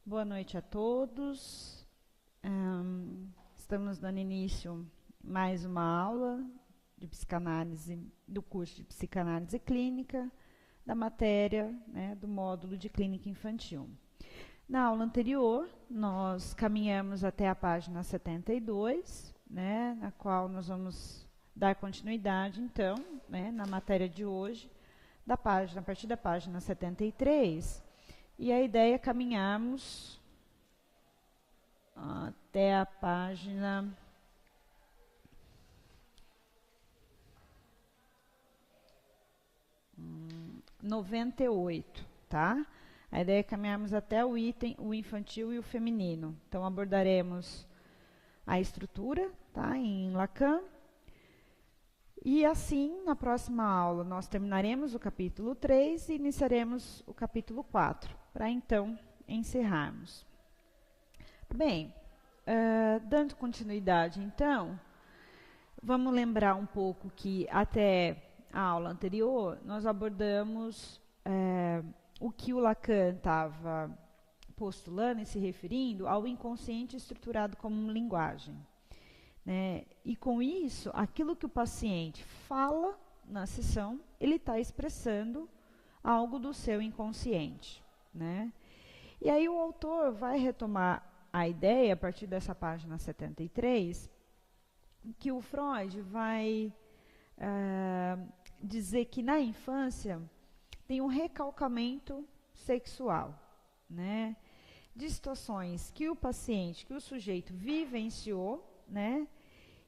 Boa noite a todos. Estamos dando início a mais uma aula de psicanálise, do curso de psicanálise clínica, da matéria, do módulo de clínica infantil. Na aula anterior, nós caminhamos até a página 72, na qual nós vamos dar continuidade, então, na matéria de hoje, a partir da página 73, e a ideia é caminharmos até a página 98, tá? A ideia é caminharmos até o item, o infantil e o feminino. Então, abordaremos a estrutura, tá? Em Lacan. E assim, na próxima aula, nós terminaremos o capítulo 3 e iniciaremos o capítulo 4, para então encerrarmos. Bem, dando continuidade, então, vamos lembrar um pouco que até a aula anterior, nós abordamos o que o Lacan estava postulando e se referindo ao inconsciente estruturado como linguagem. E com isso, aquilo que o paciente fala na sessão, ele está expressando algo do seu inconsciente. E aí o autor vai retomar a ideia, a partir dessa página 73, que o Freud vai dizer que na infância tem um recalcamento sexual, de situações que o paciente, que o sujeito vivenciou,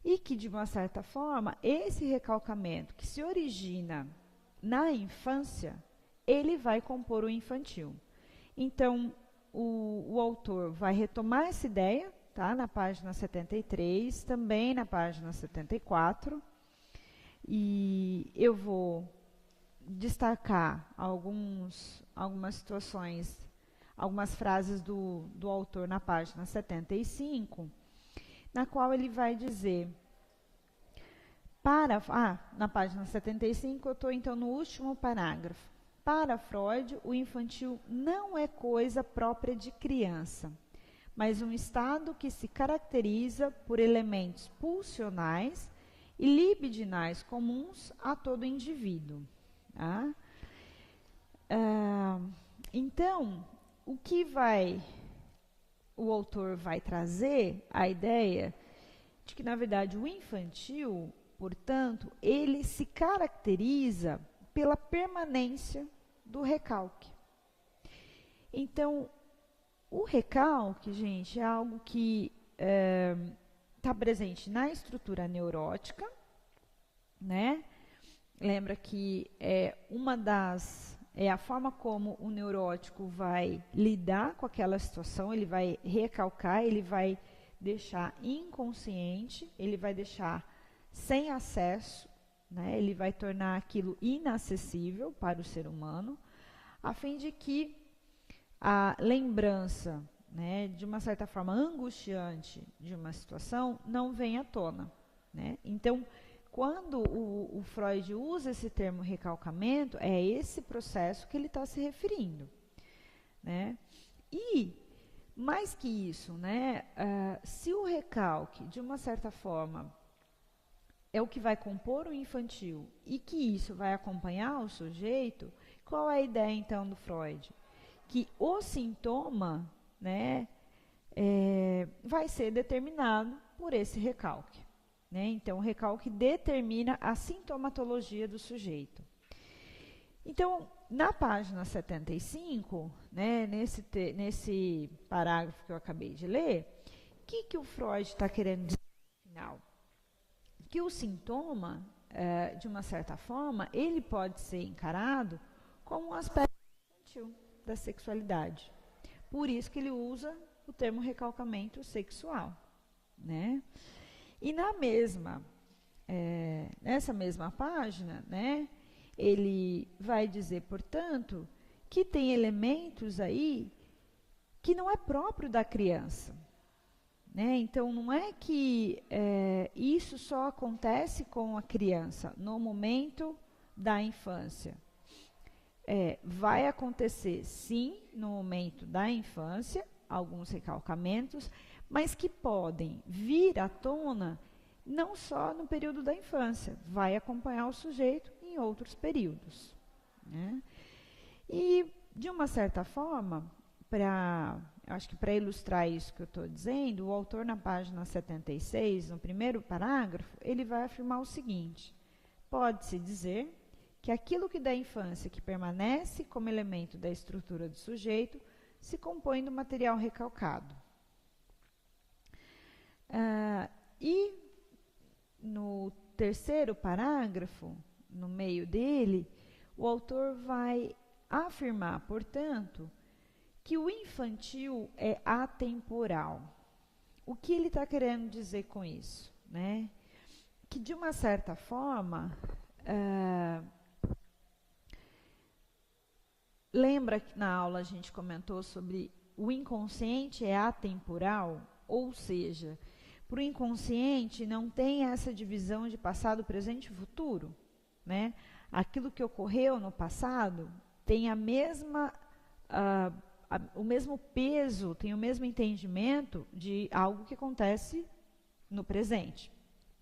e que, de uma certa forma, esse recalcamento que se origina na infância, ele vai compor o infantil. Então, o autor vai retomar essa ideia, tá? Na página 73, também na página 74, e eu vou destacar algumas situações, algumas frases do autor na página 75, na qual ele vai dizer, na página 75, eu estou então no último parágrafo. Para Freud, o infantil não é coisa própria de criança, mas um estado que se caracteriza por elementos pulsionais e libidinais comuns a todo indivíduo. Tá? Então, o autor vai trazer a ideia de que, na verdade, o infantil, portanto, ele se caracteriza pela permanência do recalque. Então, o recalque, gente, é algo que está presente na estrutura neurótica, Lembra que é a forma como o neurótico vai lidar com aquela situação, ele vai recalcar, ele vai deixar inconsciente, ele vai deixar sem acesso, ele vai tornar aquilo inacessível para o ser humano, a fim de que a lembrança, de uma certa forma angustiante de uma situação, não venha à tona. Então, quando o Freud usa esse termo recalcamento, é esse processo que ele está se referindo. E, mais que isso, se o recalque, de uma certa forma, é o que vai compor o infantil e que isso vai acompanhar o sujeito, qual é a ideia, então, do Freud? Que o sintoma vai ser determinado por esse recalque. Então, o recalque determina a sintomatologia do sujeito. Então, na página 75, nesse parágrafo que eu acabei de ler, o que o Freud está querendo dizer no final? Que o sintoma, de uma certa forma, ele pode ser encarado como um aspecto infantil da sexualidade. Por isso que ele usa o termo recalcamento sexual. E nessa mesma página, ele vai dizer, portanto, que tem elementos aí que não é próprio da criança. Então, não é que isso só acontece com a criança no momento da infância. Vai acontecer, sim, no momento da infância, alguns recalcamentos, mas que podem vir à tona não só no período da infância, vai acompanhar o sujeito em outros períodos, né? E, de uma certa forma, acho que para ilustrar isso que eu estou dizendo, o autor, na página 76, no primeiro parágrafo, ele vai afirmar o seguinte: pode-se dizer que aquilo que da infância que permanece como elemento da estrutura do sujeito se compõe do material recalcado. E no terceiro parágrafo, no meio dele, o autor vai afirmar, portanto, que o infantil é atemporal. O que ele está querendo dizer com isso, né? Que, de uma certa forma, lembra que na aula a gente comentou sobre o inconsciente é atemporal, ou seja, para o inconsciente não tem essa divisão de passado, presente e futuro, né? Aquilo que ocorreu no passado tem o mesmo peso, tem o mesmo entendimento de algo que acontece no presente.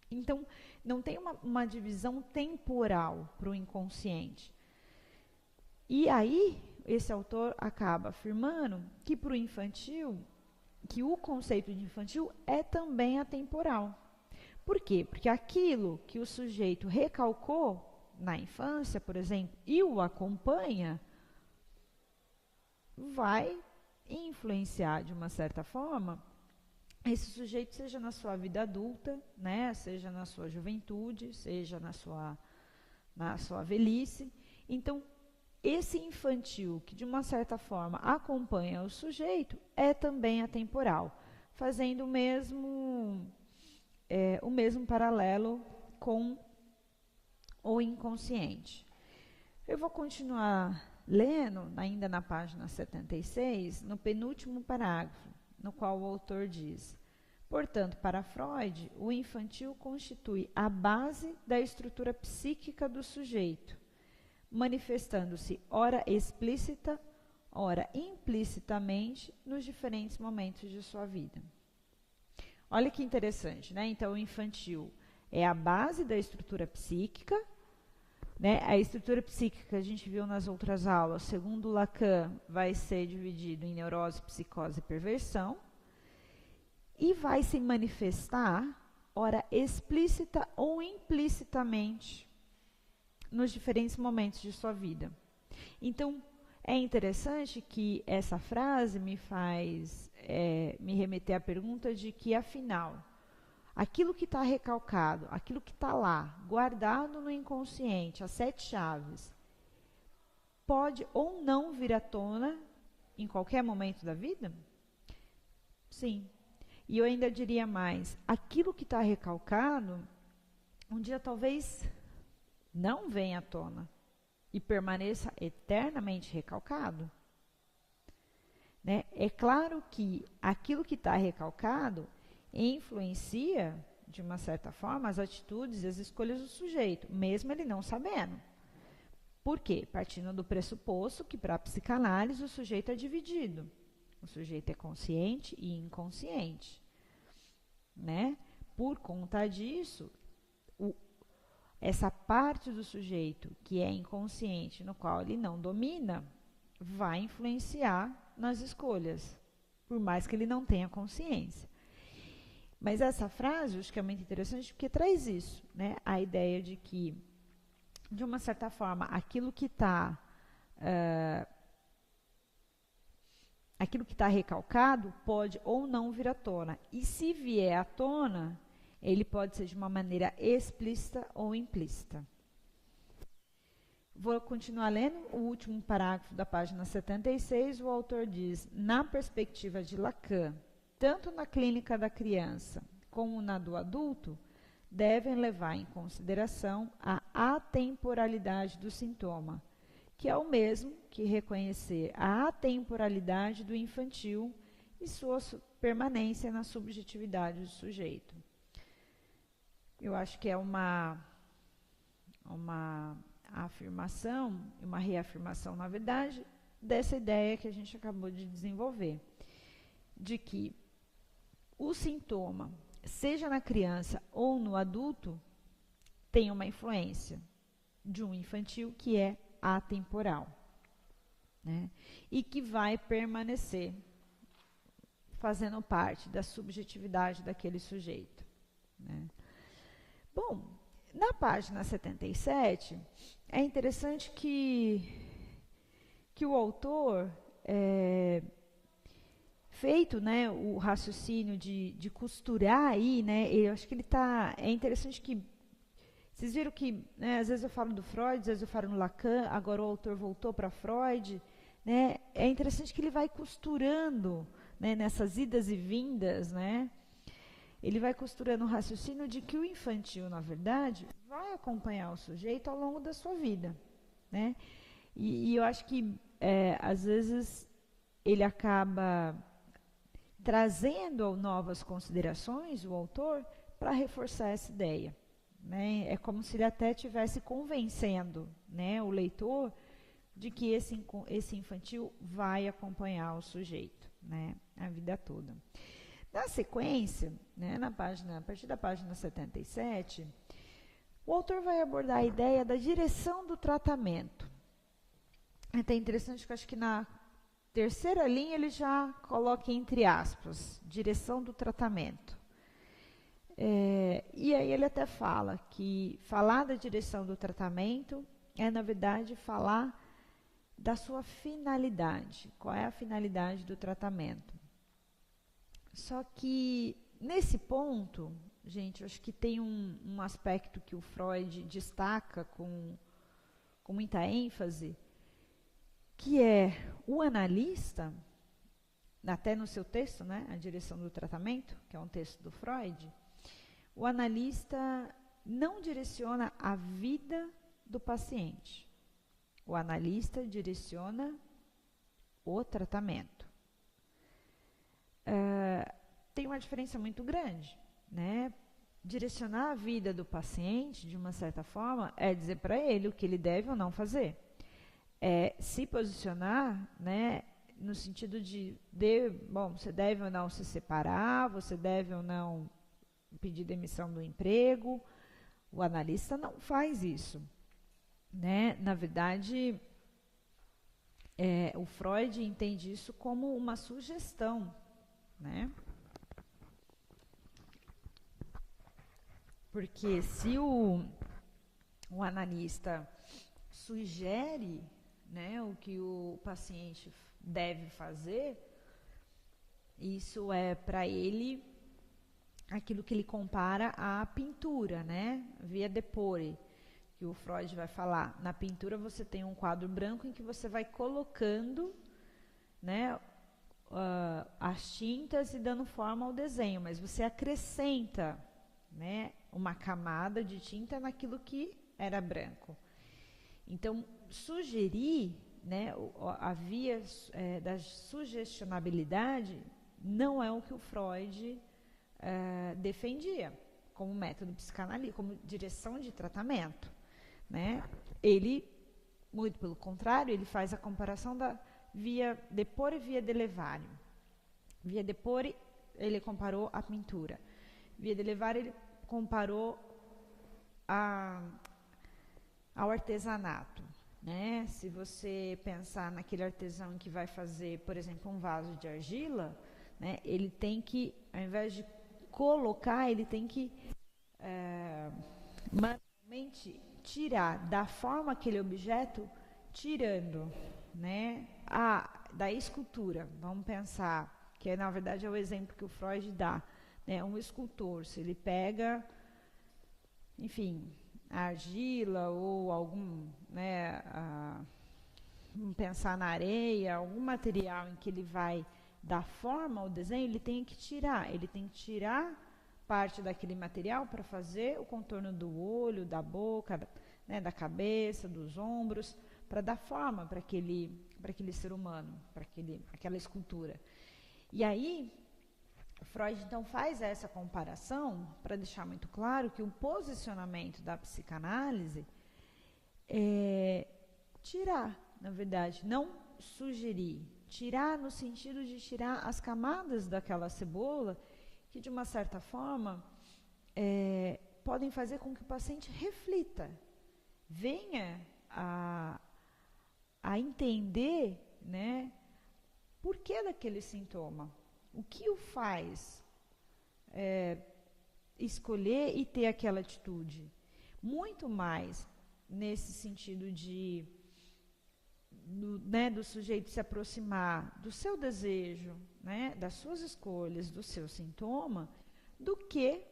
Então, não tem uma divisão temporal para o inconsciente. E aí, esse autor acaba afirmando que para o infantil, que o conceito de infantil é também atemporal. Por quê? Porque aquilo que o sujeito recalcou na infância, por exemplo, e o acompanha, vai influenciar de uma certa forma esse sujeito, seja na sua vida adulta, né, seja na sua juventude, seja na sua velhice. Então, esse infantil, que de uma certa forma acompanha o sujeito, é também atemporal, fazendo o mesmo paralelo com o inconsciente. Eu vou continuar lendo, ainda na página 76, no penúltimo parágrafo, no qual o autor diz: portanto, para Freud, o infantil constitui a base da estrutura psíquica do sujeito, manifestando-se ora explícita, ora implicitamente nos diferentes momentos de sua vida. Olha que interessante, né? Então, o infantil é a base da estrutura psíquica, né? A estrutura psíquica que a gente viu nas outras aulas, segundo Lacan, vai ser dividido em neurose, psicose e perversão, e vai se manifestar, ora explícita ou implicitamente, nos diferentes momentos de sua vida. Então, é interessante que essa frase me faz me remeter à pergunta de que, afinal, aquilo que está recalcado, aquilo que está lá, guardado no inconsciente, as 7 chaves, pode ou não vir à tona em qualquer momento da vida? Sim. E eu ainda diria mais, aquilo que está recalcado, um dia talvez não venha à tona e permaneça eternamente recalcado. Né? É claro que aquilo que está recalcado influencia, de uma certa forma, as atitudes e as escolhas do sujeito, mesmo ele não sabendo. Por quê? Partindo do pressuposto que, para a psicanálise, o sujeito é dividido. O sujeito é consciente e inconsciente. Né? Por conta disso, essa parte do sujeito que é inconsciente, no qual ele não domina, vai influenciar nas escolhas, por mais que ele não tenha consciência. Mas essa frase, eu acho que é muito interessante, porque traz isso, né? A ideia de que, de uma certa forma, aquilo que está recalcado pode ou não vir à tona. E se vier à tona, ele pode ser de uma maneira explícita ou implícita. Vou continuar lendo o último parágrafo da página 76. O autor diz: na perspectiva de Lacan, tanto na clínica da criança como na do adulto, devem levar em consideração a atemporalidade do sintoma, que é o mesmo que reconhecer a atemporalidade do infantil e sua permanência na subjetividade do sujeito. Eu acho que é uma afirmação, uma reafirmação, na verdade, dessa ideia que a gente acabou de desenvolver. de que o sintoma, seja na criança ou no adulto, tem uma influência de um infantil que é atemporal, né? E que vai permanecer fazendo parte da subjetividade daquele sujeito, né? Bom, na página 77, é interessante que o autor, feito, né, o raciocínio de costurar aí, né, eu acho que ele está, é interessante que, vocês viram que, né, às vezes eu falo do Freud, às vezes eu falo no Lacan, agora o autor voltou para Freud, né, é interessante que ele vai costurando, né, nessas idas e vindas, né, ele vai costurando o raciocínio de que o infantil, na verdade, vai acompanhar o sujeito ao longo da sua vida, né? E eu acho que, às vezes, ele acaba trazendo novas considerações, o autor, para reforçar essa ideia, né? É como se ele até estivesse convencendo, né, o leitor de que esse infantil vai acompanhar o sujeito, né, a vida toda. Na sequência, né, a partir da página 77, o autor vai abordar a ideia da direção do tratamento. É até interessante que eu acho que na terceira linha ele já coloca entre aspas, direção do tratamento. E aí ele até fala que falar da direção do tratamento é, na verdade, falar da sua finalidade. Qual é a finalidade do tratamento? Só que, nesse ponto, gente, eu acho que tem um aspecto que o Freud destaca com muita ênfase, que é o analista, até no seu texto, né, A Direção do Tratamento, que é um texto do Freud, o analista não direciona a vida do paciente. O analista direciona o tratamento. Tem uma diferença muito grande, né? Direcionar a vida do paciente, de uma certa forma, é dizer para ele o que ele deve ou não fazer. É se posicionar, né, no sentido bom, você deve ou não se separar, você deve ou não pedir demissão do emprego. O analista não faz isso, né? Na verdade, o Freud entende isso como uma sugestão, né? Porque se o analista sugere, né, o que o paciente deve fazer, isso é para ele aquilo que ele compara à pintura, né? Via Depore, que o Freud vai falar. Na pintura você tem um quadro branco em que você vai colocando, né, as tintas e dando forma ao desenho, mas você acrescenta, né, uma camada de tinta naquilo que era branco. Então, sugerir, né, a via da sugestionabilidade não é o que o Freud defendia como método psicanalítico, como direção de tratamento, né? Ele, muito pelo contrário, ele faz a comparação da via Depore e via Delevario. Via Depore, ele comparou a pintura. Via Delevario, ele comparou ao artesanato, né? Se você pensar naquele artesão que vai fazer, por exemplo, um vaso de argila, né, ele tem que, ao invés de colocar, ele tem que manualmente tirar da forma aquele objeto, tirando, né, da escultura. Vamos pensar, que na verdade é o exemplo que o Freud dá, né, um escultor, se ele pega, enfim, a argila ou algum, né, vamos pensar na areia, algum material em que ele vai dar forma ao desenho, ele tem que tirar parte daquele material para fazer o contorno do olho, da boca, né, da cabeça, dos ombros, para dar forma para aquele ser humano, para aquela escultura. E aí, Freud então faz essa comparação para deixar muito claro que o posicionamento da psicanálise é tirar, na verdade, não sugerir, Tirar no sentido de tirar as camadas daquela cebola que, de uma certa forma, podem fazer com que o paciente reflita, venha a entender, né, por que daquele sintoma, o que o faz escolher e ter aquela atitude. Muito mais nesse sentido do sujeito se aproximar do seu desejo, né, das suas escolhas, do seu sintoma, do que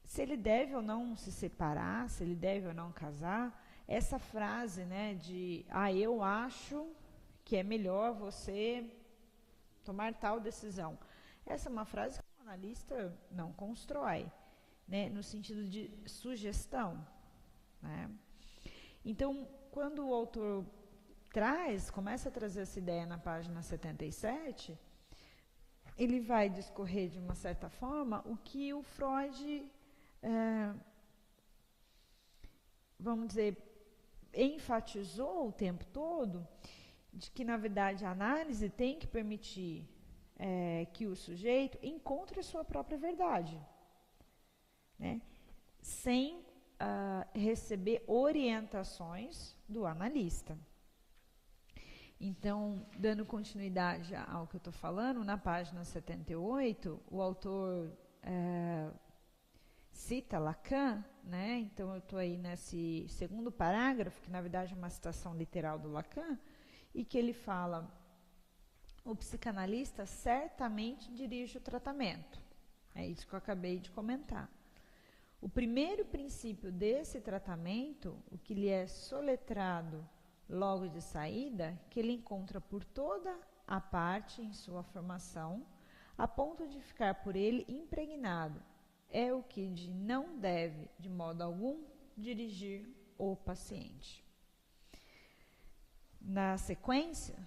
se ele deve ou não se separar, se ele deve ou não casar. Essa frase, né, de eu acho que é melhor você tomar tal decisão. Essa é uma frase que o analista não constrói, né, no sentido de sugestão, né? Então, quando o autor começa a trazer essa ideia na página 77, ele vai discorrer de uma certa forma o que o Freud, vamos dizer, enfatizou o tempo todo, de que, na verdade, a análise tem que permitir que o sujeito encontre a sua própria verdade, né, sem receber orientações do analista. Então, dando continuidade ao que eu estou falando, na página 78, o autor cita Lacan, né? Então eu estou aí nesse segundo parágrafo, que na verdade é uma citação literal do Lacan, e que ele fala: o psicanalista certamente dirige o tratamento. É isso que eu acabei de comentar. O primeiro princípio desse tratamento, o que lhe é soletrado logo de saída, que ele encontra por toda a parte em sua formação, a ponto de ficar por ele impregnado, é o que não deve, de modo algum, dirigir o paciente. Na sequência,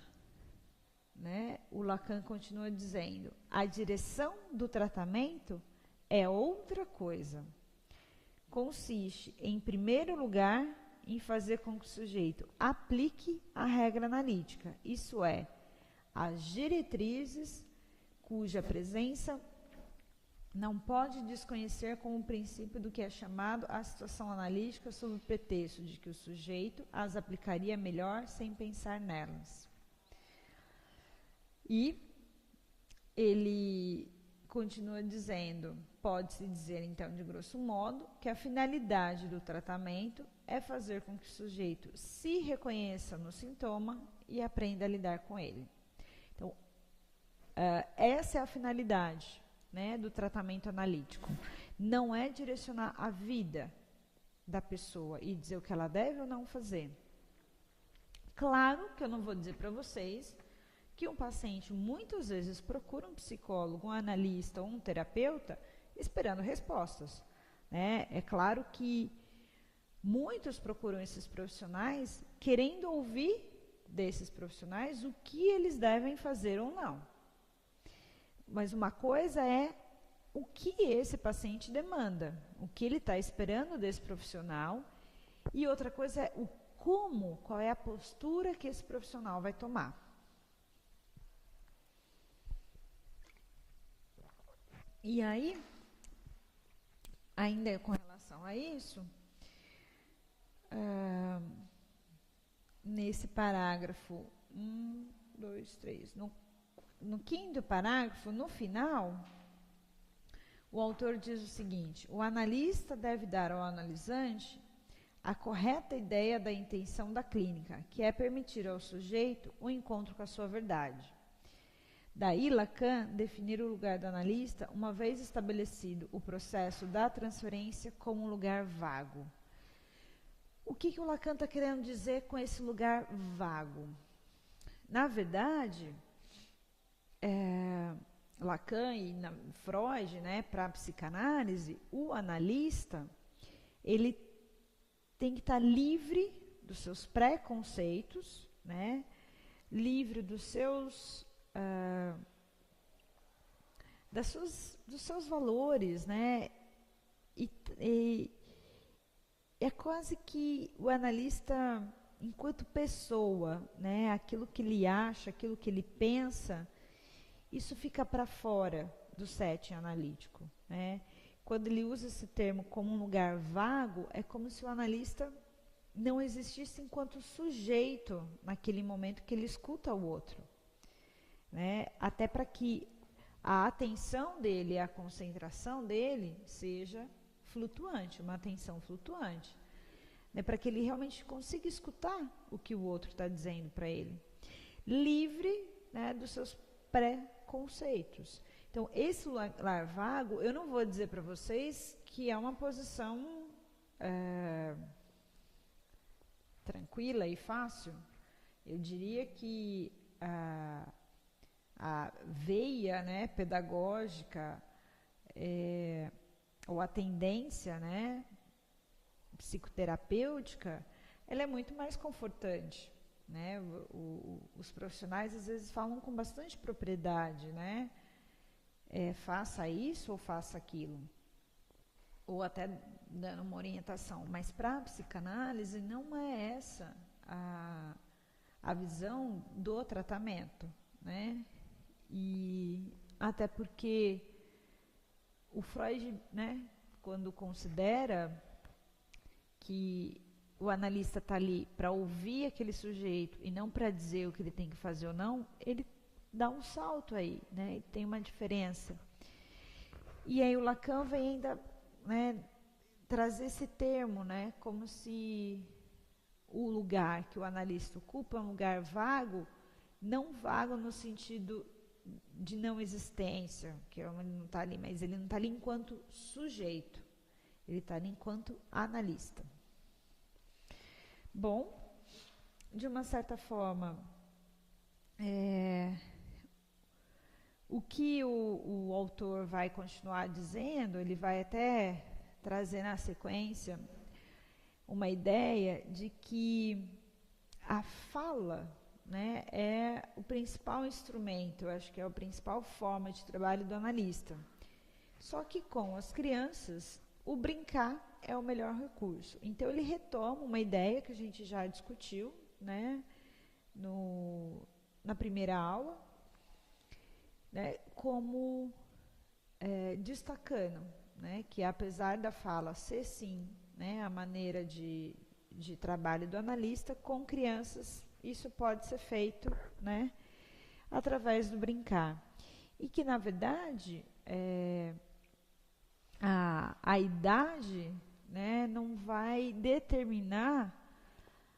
né, o Lacan continua dizendo: a direção do tratamento é outra coisa. Consiste, em primeiro lugar, em fazer com que o sujeito aplique a regra analítica, isso é, as diretrizes cuja presença não pode desconhecer como um princípio do que é chamado a situação analítica, sob o pretexto de que o sujeito as aplicaria melhor sem pensar nelas. E ele continua dizendo, pode-se dizer então de grosso modo, que a finalidade do tratamento é fazer com que o sujeito se reconheça no sintoma e aprenda a lidar com ele. Então, essa é a finalidade, né, do tratamento analítico. Não é direcionar a vida da pessoa e dizer o que ela deve ou não fazer. Claro que eu não vou dizer para vocês que um paciente muitas vezes procura um psicólogo, um analista ou um terapeuta esperando respostas, né? É claro que muitos procuram esses profissionais querendo ouvir desses profissionais o que eles devem fazer ou não. Mas uma coisa é o que esse paciente demanda, o que ele está esperando desse profissional, e outra coisa é o como, qual é a postura que esse profissional vai tomar. E aí, ainda com relação a isso, nesse parágrafo 1, 2, 3, no quinto parágrafo, no final, o autor diz o seguinte: o analista deve dar ao analisante a correta ideia da intenção da clínica, que é permitir ao sujeito o encontro com a sua verdade. Daí, Lacan definir o lugar do analista, uma vez estabelecido o processo da transferência, como um lugar vago. O que o Lacan está querendo dizer com esse lugar vago? Na verdade, Lacan e Freud, né, para a psicanálise, o analista, ele tem que estar livre dos seus preconceitos, né, livre dos seus dos seus valores, né? E é quase que o analista enquanto pessoa, né, aquilo que ele acha, aquilo que ele pensa, isso fica para fora do setting analítico, né? Quando ele usa esse termo como um lugar vago, é como se o analista não existisse enquanto sujeito naquele momento que ele escuta o outro, né? Até para que a atenção dele, a concentração dele seja flutuante, uma atenção flutuante, né? Para que ele realmente consiga escutar o que o outro está dizendo para ele, livre, né, dos seus pré-conceitos. Então, esse lugar vago, eu não vou dizer para vocês que é uma posição tranquila e fácil. Eu diria que a veia, né, pedagógica, ou a tendência, né, psicoterapêutica, ela é muito mais confortante, né? Os profissionais às vezes falam com bastante propriedade, né? Faça isso ou faça aquilo, ou até dando uma orientação, mas para a psicanálise não é essa a visão do tratamento, né? E até porque o Freud, né, quando considera que o analista está ali para ouvir aquele sujeito e não para dizer o que ele tem que fazer ou não, ele dá um salto aí, né? E tem uma diferença. E aí o Lacan vem ainda, né, trazer esse termo, né, como se o lugar que o analista ocupa é um lugar vago, não vago no sentido de não existência, que ele não está ali, mas ele não está ali enquanto sujeito, ele está ali enquanto analista. Bom, de uma certa forma, o que o autor vai continuar dizendo, ele vai até trazer na sequência uma ideia de que a fala, né, é o principal instrumento, eu acho que é a principal forma de trabalho do analista. Só que com as crianças, o brincar é o melhor recurso. Então ele retoma uma ideia que a gente já discutiu, né, na primeira aula, né, como destacando, né, que apesar da fala ser sim, né, a maneira de trabalho do analista, com crianças isso pode ser feito, né, através do brincar. E que, na verdade, a idade, né, não vai determinar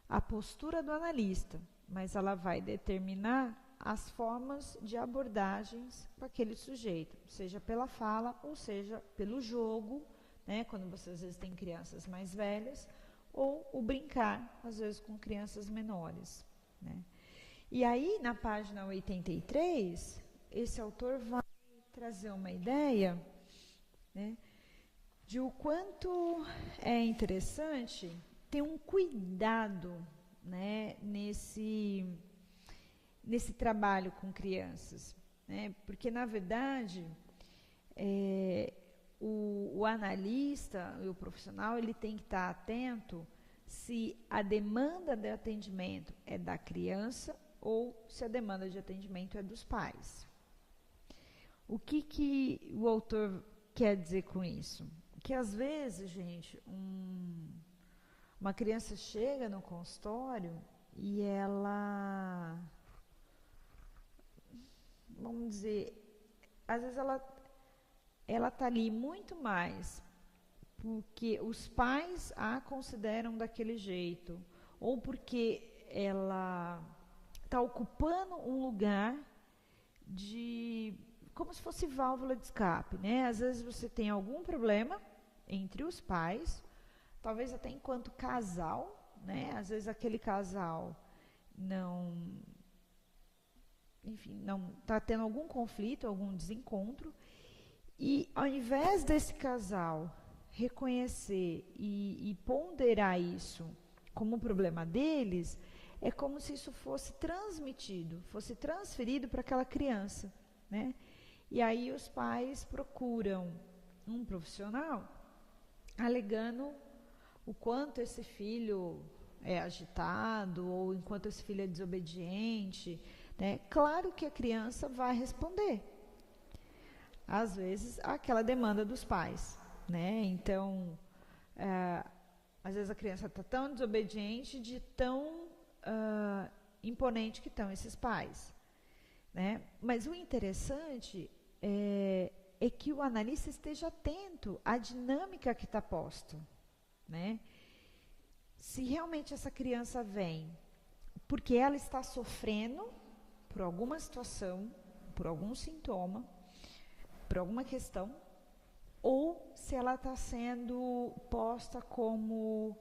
a postura do analista, mas ela vai determinar as formas de abordagens com aquele sujeito, seja pela fala ou seja pelo jogo, né, quando você às vezes tem crianças mais velhas, ou o brincar, às vezes com crianças menores, né. E aí, na página 83, esse autor vai trazer uma ideia, né, de o quanto é interessante ter um cuidado, né, nesse trabalho com crianças, né, porque, na verdade, o analista e o profissional, ele tem que estar atento se a demanda de atendimento é da criança ou se a demanda de atendimento é dos pais. O que o autor quer dizer com isso? Que às vezes, gente, uma criança chega no consultório e ela, vamos dizer, às vezes ela está ali muito mais porque os pais a consideram daquele jeito, ou porque ela está ocupando um lugar de, como se fosse válvula de escape, né? Às vezes você tem algum problema entre os pais, talvez até enquanto casal, né? Às vezes aquele casal não está tendo algum conflito, algum desencontro, e ao invés desse casal reconhecer e ponderar isso como um problema deles, é como se isso fosse transmitido, fosse transferido para aquela criança, né? E aí os pais procuram um profissional alegando o quanto esse filho é agitado ou enquanto esse filho é desobediente, né? Claro que a criança vai responder, às vezes, àquela demanda dos pais, né? Então, às vezes a criança está tão desobediente, de tão imponente que estão esses pais, né? Mas o interessante é que o analista esteja atento à dinâmica que está posta, né? Se realmente essa criança vem porque ela está sofrendo por alguma situação, por algum sintoma, por alguma questão, ou se ela está sendo posta como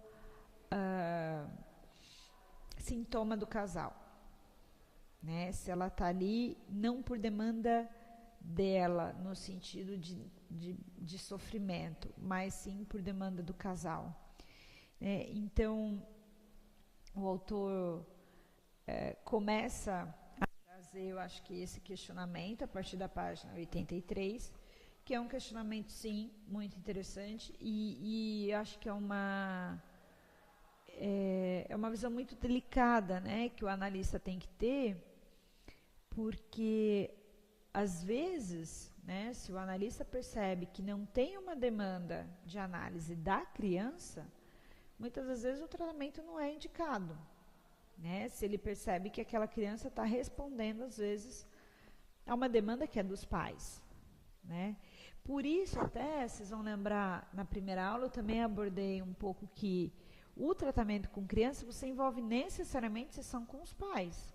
sintoma do casal, né? Se ela está ali não por demanda dela, no sentido de sofrimento, mas sim por demanda do casal. Então, o autor começa a trazer, eu acho que esse questionamento, a partir da página 83, que é um questionamento, sim, muito interessante, e acho que é uma visão muito delicada, né, que o analista tem que ter, porque, às vezes, né, se o analista percebe que não tem uma demanda de análise da criança, muitas das vezes o tratamento não é indicado, né? Se ele percebe que aquela criança está respondendo, às vezes, a uma demanda que é dos pais, né? Por isso, até, vocês vão lembrar, na primeira aula eu também abordei um pouco que o tratamento com criança, você envolve necessariamente sessão com os pais.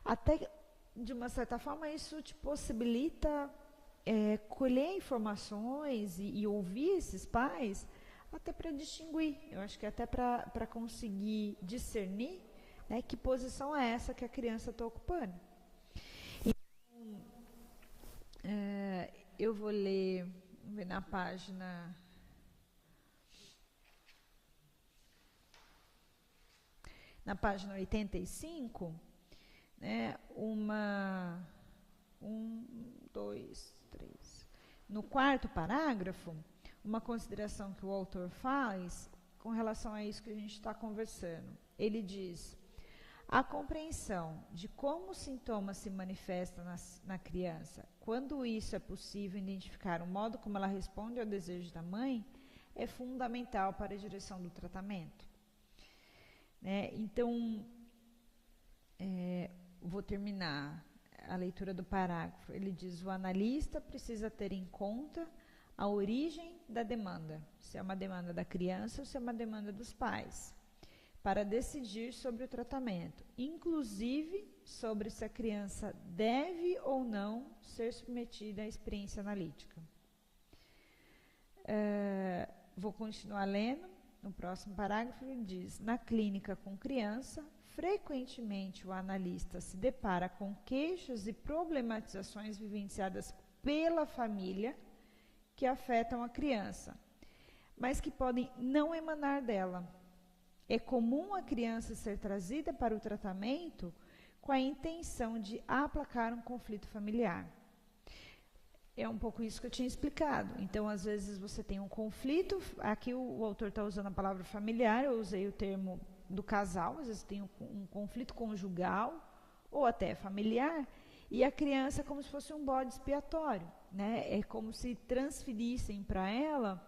Até, de uma certa forma, isso te possibilita colher informações e ouvir esses pais, até para distinguir, eu acho que até para conseguir discernir, né, que posição é essa que a criança está ocupando. Então, eu vou ler na página 85, né, no quarto parágrafo, uma consideração que o autor faz com relação a isso que a gente está conversando. Ele diz: a compreensão de como o sintoma se manifesta na criança, quando isso é possível identificar o modo como ela responde ao desejo da mãe, é fundamental para a direção do tratamento. Então, vou terminar a leitura do parágrafo. Ele diz: o analista precisa ter em conta a origem da demanda, se é uma demanda da criança ou se é uma demanda dos pais, para decidir sobre o tratamento, inclusive sobre se a criança deve ou não ser submetida à experiência analítica. Vou continuar lendo. No próximo parágrafo ele diz: na clínica com criança, frequentemente o analista se depara com queixas e problematizações vivenciadas pela família que afetam a criança, mas que podem não emanar dela. É comum a criança ser trazida para o tratamento com a intenção de aplacar um conflito familiar. É um pouco isso que eu tinha explicado. Então, às vezes você tem um conflito, aqui o autor está usando a palavra familiar, eu usei o termo do casal, às vezes tem um conflito conjugal ou até familiar, e a criança é como se fosse um bode expiatório, né? É como se transferissem para ela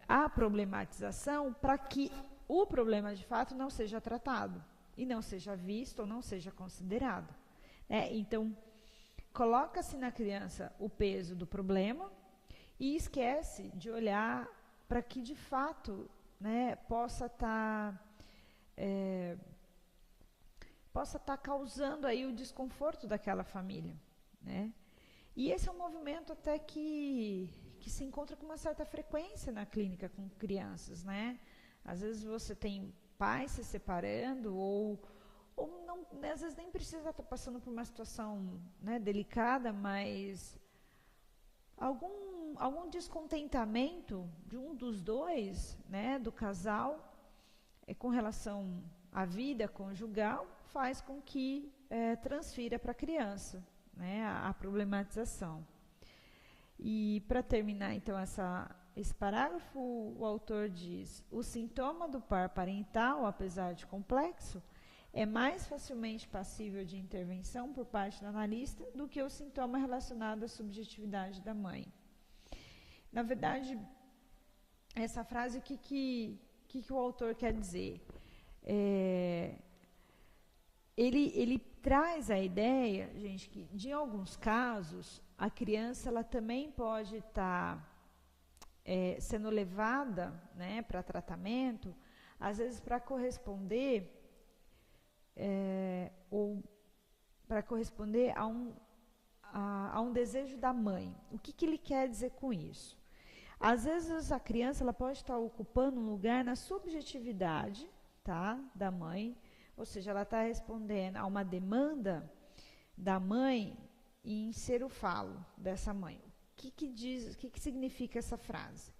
a problematização para que o problema de fato não seja tratado e não seja visto ou não seja considerado. Então, coloca-se na criança o peso do problema e esquece de olhar para que de fato, né, possa estar causando aí o desconforto daquela família, né? E esse é um movimento até que se encontra com uma certa frequência na clínica com crianças, né? Às vezes você tem pais se separando ou não, às vezes nem precisa estar passando por uma situação, né, delicada, mas algum descontentamento de um dos dois, né, do casal, com relação à vida conjugal, faz com que transfira para a criança, né, a problematização. E para terminar, então, esse parágrafo, o autor diz: o sintoma do par parental, apesar de complexo, é mais facilmente passível de intervenção por parte do analista do que o sintoma relacionado à subjetividade da mãe. Na verdade, essa frase, o que o autor quer dizer? Ele traz a ideia, gente, que de alguns casos a criança ela também pode estar sendo levada, né, para tratamento, às vezes para corresponder a um desejo da mãe. O que ele quer dizer com isso? Às vezes a criança ela pode estar ocupando um lugar na subjetividade, tá, da mãe, ou seja, ela está respondendo a uma demanda da mãe em ser o falo dessa mãe. O que significa essa frase?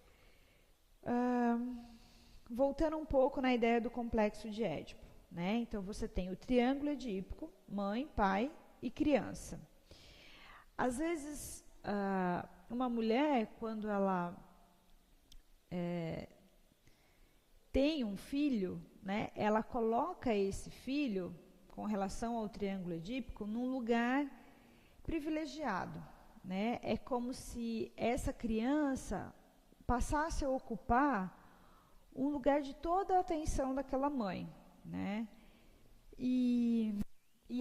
Voltando um pouco na ideia do complexo de Édipo, né? Então você tem o triângulo edípico, mãe, pai e criança. Às vezes, uma mulher, quando ela tem um filho, né, ela coloca esse filho, com relação ao triângulo edípico, num lugar privilegiado, né? É como se essa criança passasse a ocupar um lugar de toda a atenção daquela mãe, né? E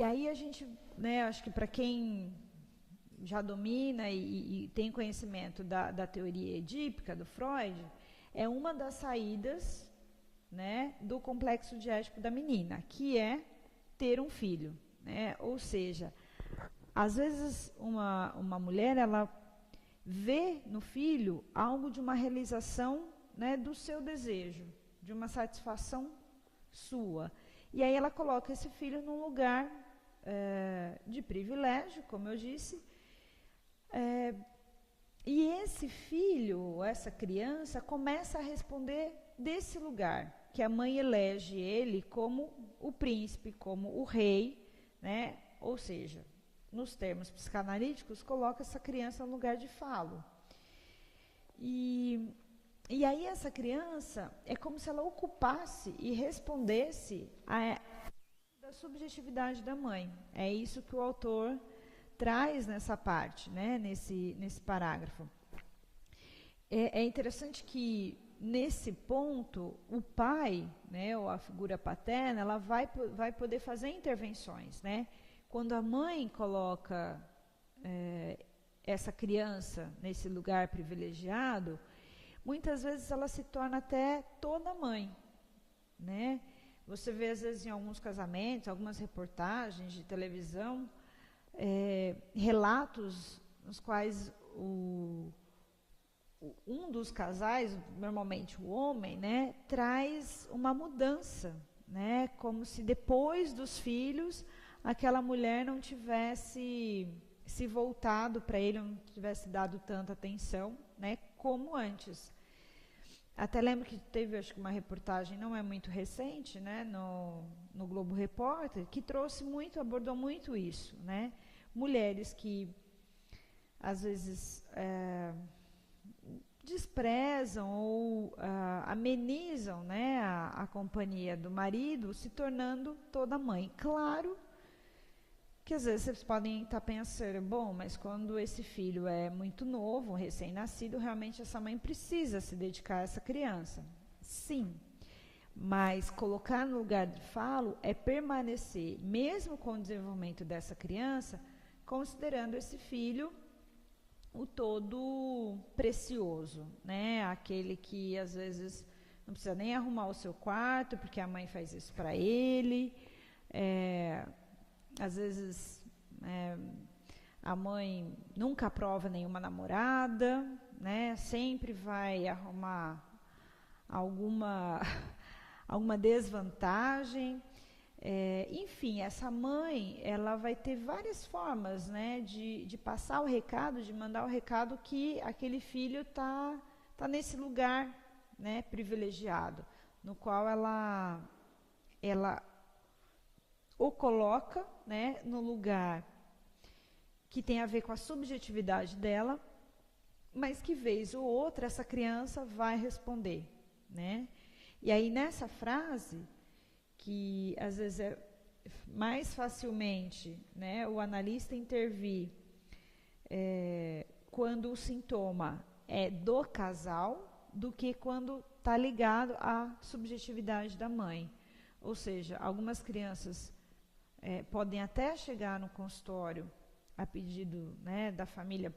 aí a gente, né, acho que para quem já domina e tem conhecimento da teoria edípica do Freud, é uma das saídas, né, do complexo de Édipo da menina, que é ter um filho, né? Ou seja, às vezes uma mulher ela vê no filho algo de uma realização, né, do seu desejo, de uma satisfação sua, e aí ela coloca esse filho num lugar de privilégio, como eu disse, e esse filho, essa criança, começa a responder desse lugar, que a mãe elege ele como o príncipe, como o rei, né? Ou seja, nos termos psicanalíticos, coloca essa criança no lugar de falo. E aí essa criança é como se ela ocupasse e respondesse da subjetividade da mãe. É isso que o autor traz nessa parte, né? nesse parágrafo. É interessante que, nesse ponto, o pai, né, ou a figura paterna, ela vai poder fazer intervenções, né? Quando a mãe coloca essa criança nesse lugar privilegiado, muitas vezes ela se torna até toda mãe, né? Você vê, às vezes, em alguns casamentos, algumas reportagens de televisão, relatos nos quais um dos casais, normalmente o homem, né, traz uma mudança, né, como se depois dos filhos aquela mulher não tivesse se voltado para ele, não tivesse dado tanta atenção, né, como antes. Até lembro que teve, acho que uma reportagem, não é muito recente, né, no Globo Repórter, que abordou muito isso, né, mulheres que às vezes desprezam ou amenizam, né, a companhia do marido, se tornando toda mãe. Claro que às vezes vocês podem estar pensando, bom, mas quando esse filho é muito novo, recém-nascido, realmente essa mãe precisa se dedicar a essa criança. Sim, mas colocar no lugar de falo é permanecer, mesmo com o desenvolvimento dessa criança, considerando esse filho o todo precioso, né? Aquele que às vezes não precisa nem arrumar o seu quarto, porque a mãe faz isso para ele. Às vezes a mãe nunca aprova nenhuma namorada, né? Sempre vai arrumar alguma desvantagem. Enfim, essa mãe ela vai ter várias formas, né, de passar o recado, de mandar o recado que aquele filho tá nesse lugar, né, privilegiado, no qual ela o coloca, né, no lugar que tem a ver com a subjetividade dela, mas que vez ou outra essa criança vai responder, né? E aí nessa frase, que às vezes é mais facilmente, né, o analista intervir quando o sintoma é do casal do que quando está ligado à subjetividade da mãe. Ou seja, algumas crianças podem até chegar no consultório a pedido, né, da família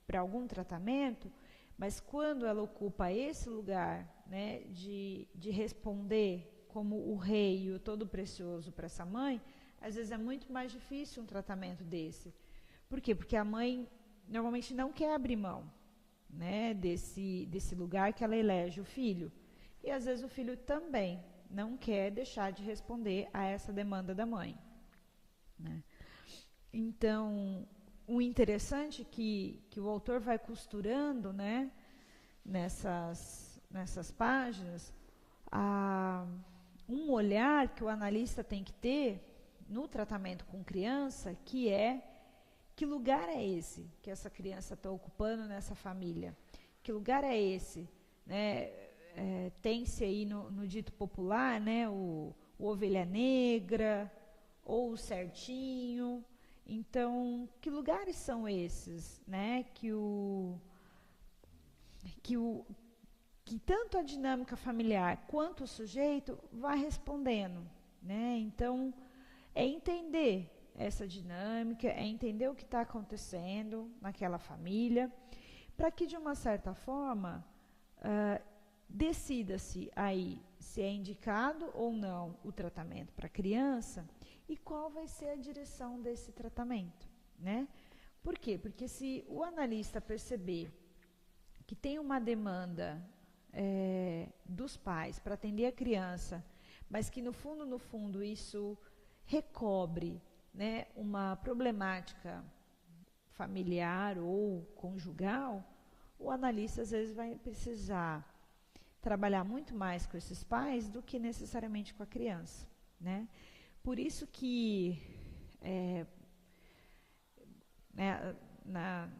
para algum tratamento, mas quando ela ocupa esse lugar, né, de responder como o rei e o todo precioso para essa mãe, às vezes é muito mais difícil um tratamento desse. Por quê? Porque a mãe normalmente não quer abrir mão, né, desse lugar que ela elege o filho. E às vezes o filho também não quer deixar de responder a essa demanda da mãe, né? Então, o interessante que o autor vai costurando, né, nessas páginas, um olhar que o analista tem que ter no tratamento com criança, que lugar é esse que essa criança está ocupando nessa família? Que lugar é esse? Né? Tem-se aí no dito popular, né, o ovelha negra ou o certinho. Então, que lugares são esses, né, que tanto a dinâmica familiar quanto o sujeito vai respondendo, né? Então, é entender essa dinâmica, é entender o que está acontecendo naquela família, para que, de uma certa forma, decida-se aí se é indicado ou não o tratamento para a criança e qual vai ser a direção desse tratamento, né? Por quê? Porque se o analista perceber que tem uma demanda dos pais para atender a criança, mas que no fundo isso recobre, né, uma problemática familiar ou conjugal, o analista às vezes vai precisar trabalhar muito mais com esses pais do que necessariamente com a criança, né? Por isso que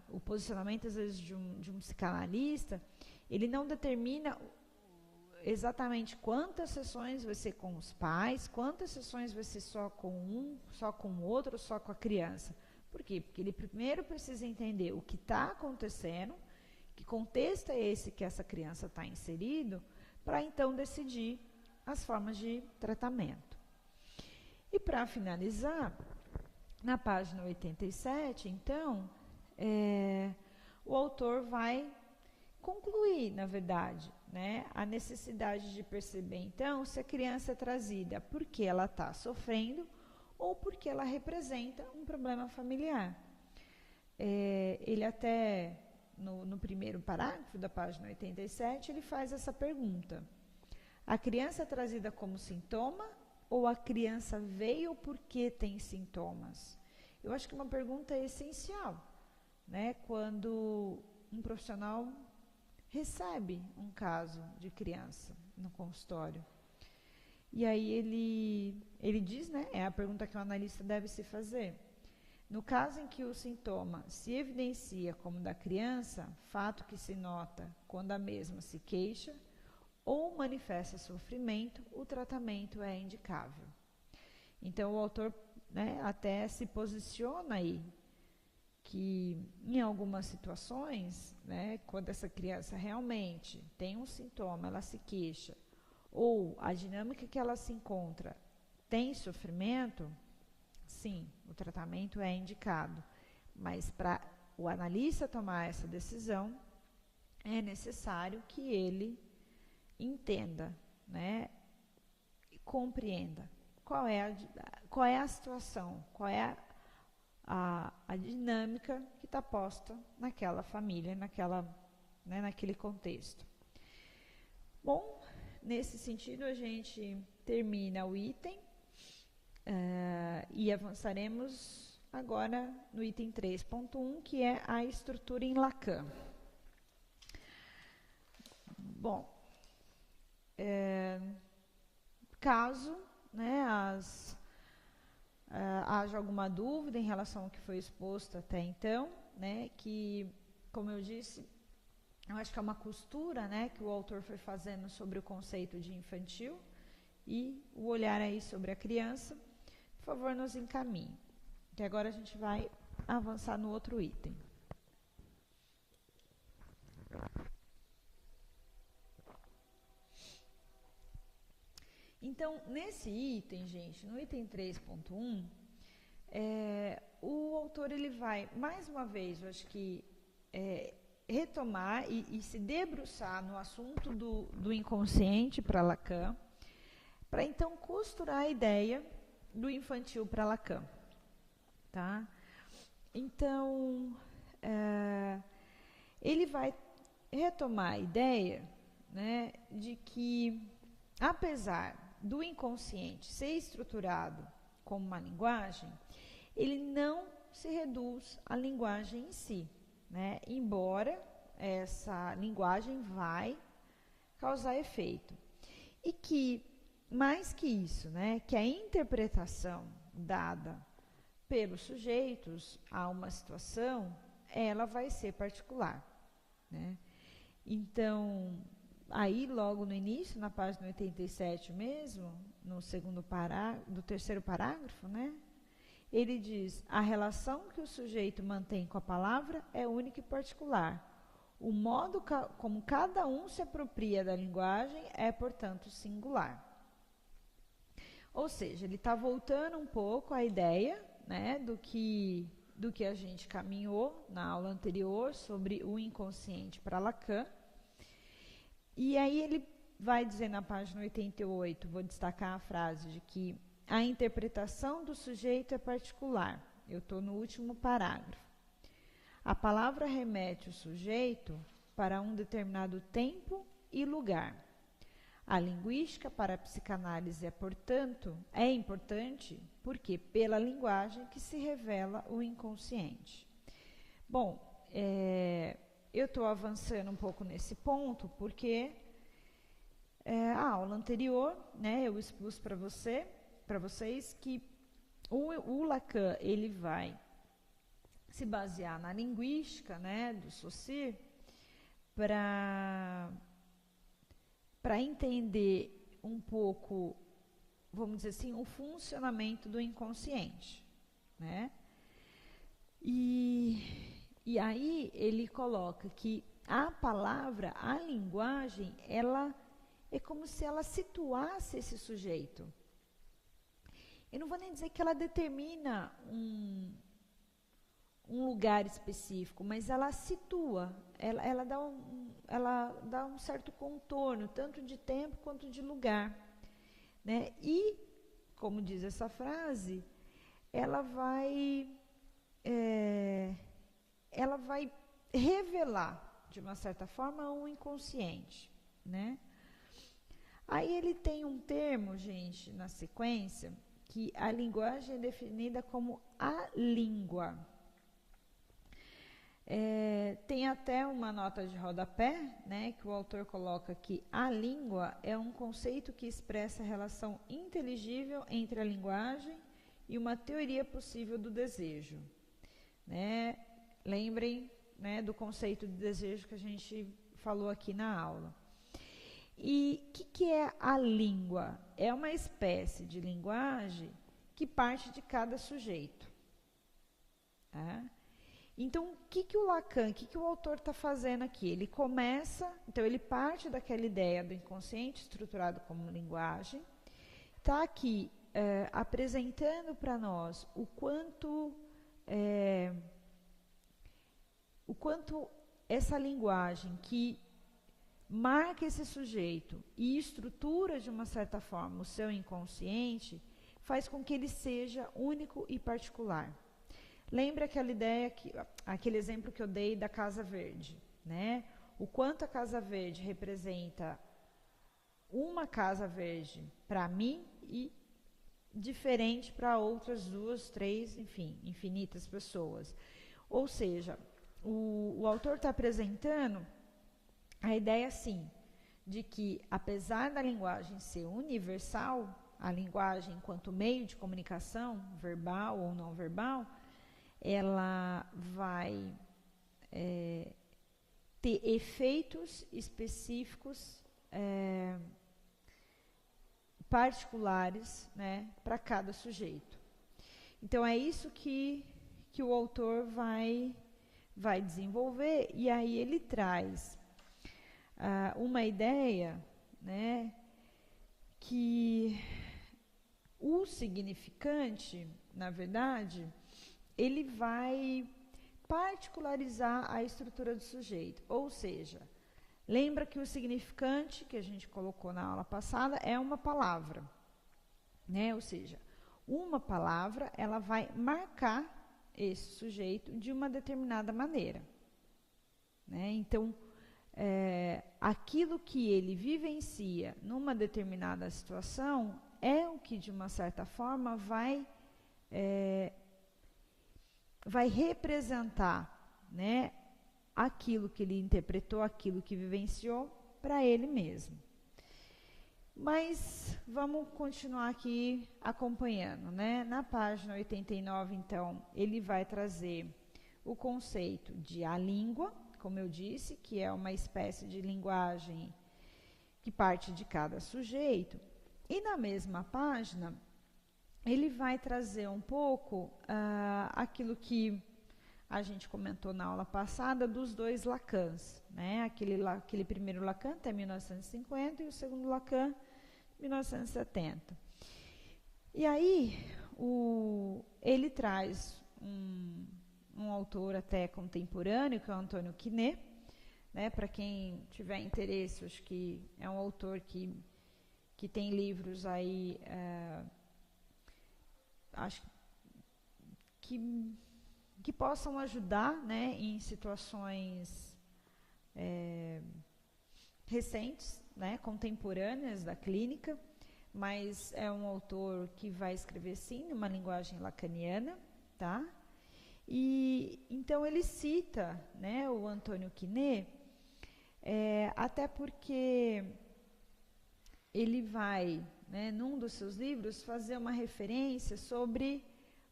o posicionamento às vezes de um psicanalista, ele não determina exatamente quantas sessões vai ser com os pais, quantas sessões vai ser só com um, só com o outro, só com a criança. Por quê? Porque ele primeiro precisa entender o que está acontecendo, que contexto é esse que essa criança está inserido, para então decidir as formas de tratamento. E para finalizar, na página 87, então, o autor vai concluir, na verdade, né, a necessidade de perceber, então, se a criança é trazida porque ela está sofrendo ou porque ela representa um problema familiar. Ele até, no primeiro parágrafo da página 87, ele faz essa pergunta: a criança é trazida como sintoma ou a criança veio porque tem sintomas? Eu acho que uma pergunta essencial, né, quando um profissional recebe um caso de criança no consultório. E aí ele diz, né, é a pergunta que o analista deve se fazer. No caso em que o sintoma se evidencia como da criança, fato que se nota quando a mesma se queixa ou manifesta sofrimento, o tratamento é indicável. Então o autor, né, até se posiciona aí que em algumas situações, né, quando essa criança realmente tem um sintoma, ela se queixa, ou a dinâmica que ela se encontra tem sofrimento, sim, o tratamento é indicado. Mas para o analista tomar essa decisão, é necessário que ele entenda, né, e compreenda qual é a situação, qual é a dinâmica que está posta naquela família, né, naquele contexto. Bom, nesse sentido a gente termina o item e avançaremos agora no item 3.1, que é a estrutura em Lacan. Bom, caso, né, haja alguma dúvida em relação ao que foi exposto até então, né, que, como eu disse, Eu acho que é uma costura, né, que o autor foi fazendo sobre o conceito de infantil e o olhar aí sobre a criança. Por favor, nos encaminhe, que agora a gente vai avançar no outro item. Então, nesse item, gente, no item 3.1, o autor ele vai, mais uma vez, eu acho que retomar e se debruçar no assunto do inconsciente para Lacan, para então costurar a ideia do infantil para Lacan. Tá? Então, ele vai retomar a ideia, né, de que, apesar do inconsciente ser estruturado como uma linguagem, ele não se reduz à linguagem em si, né? Embora essa linguagem vai causar efeito. E que, mais que isso, né, que a interpretação dada pelos sujeitos a uma situação, ela vai ser particular, né? Então, aí logo no início, na página 87 mesmo, no do terceiro parágrafo, né? Ele diz: a relação que o sujeito mantém com a palavra é única e particular. O modo como cada um se apropria da linguagem é, portanto, singular. Ou seja, ele está voltando um pouco à ideia, né, do que a gente caminhou na aula anterior sobre o inconsciente para Lacan. E aí ele vai dizer na página 88, vou destacar a frase de que a interpretação do sujeito é particular. Eu estou no último parágrafo. A palavra remete o sujeito para um determinado tempo e lugar. A linguística para a psicanálise portanto, é importante porque pela linguagem que se revela o inconsciente. Bom, eu estou avançando um pouco nesse ponto porque a aula anterior, né, eu expus para vocês que o Lacan ele vai se basear na linguística, né, do Saussure para entender um pouco, vamos dizer assim, o funcionamento do inconsciente, né? E aí ele coloca que a palavra, a linguagem, ela é como se ela situasse esse sujeito. Eu não vou nem dizer que ela determina um lugar específico, mas ela situa, ela dá um certo contorno, tanto de tempo quanto de lugar, né? E, como diz essa frase, ela vai revelar, de uma certa forma, um inconsciente, né? Aí ele tem um termo, gente, na sequência, que a linguagem é definida como a língua. Tem até uma nota de rodapé, né, que o autor coloca que a língua é um conceito que expressa a relação inteligível entre a linguagem e uma teoria possível do desejo. Né? Lembrem, né, do conceito de desejo que a gente falou aqui na aula. E o que é a língua? É uma espécie de linguagem que parte de cada sujeito. Tá? Então, o que o Lacan, o que o autor está fazendo aqui? Ele começa, então ele parte daquela ideia do inconsciente estruturado como linguagem, está aqui apresentando para nós o quanto essa linguagem que marca esse sujeito e estrutura de uma certa forma o seu inconsciente faz com que ele seja único e particular. Lembra aquela ideia, aquele exemplo que eu dei da Casa Verde, né? O quanto a Casa Verde representa uma Casa Verde para mim e diferente para outras 2, 3, enfim, infinitas pessoas. Ou seja, o autor está apresentando a ideia, assim, de que apesar da linguagem ser universal, a linguagem enquanto meio de comunicação, verbal ou não verbal, ela vai ter efeitos específicos particulares, né, para cada sujeito. Então, é isso que o autor vai desenvolver, e aí ele traz uma ideia, né, que o significante, na verdade, ele vai particularizar a estrutura do sujeito, ou seja, lembra que o significante que a gente colocou na aula passada é uma palavra, né? Ou seja, uma palavra ela vai marcar esse sujeito de uma determinada maneira, né? Então, aquilo que ele vivencia numa determinada situação é o que, de uma certa forma, vai representar, né, aquilo que ele interpretou, aquilo que vivenciou para ele mesmo. Mas vamos continuar aqui acompanhando, né? Na página 89, então, ele vai trazer o conceito de a língua, como eu disse, que é uma espécie de linguagem que parte de cada sujeito. E na mesma página, ele vai trazer um pouco aquilo que a gente comentou na aula passada dos dois Lacans, né? Aquele primeiro Lacan até 1950 e o segundo Lacan, 1970. E aí, ele traz um autor até contemporâneo, que é o Antônio Quinet, né? Para quem tiver interesse, acho que é um autor que tem livros aí, acho que possam ajudar, né, em situações recentes, né, contemporâneas da clínica, mas é um autor que vai escrever, sim, numa linguagem lacaniana, tá? E então ele cita, né, o Antônio Quinet, até porque ele vai, né, num dos seus livros, fazer uma referência sobre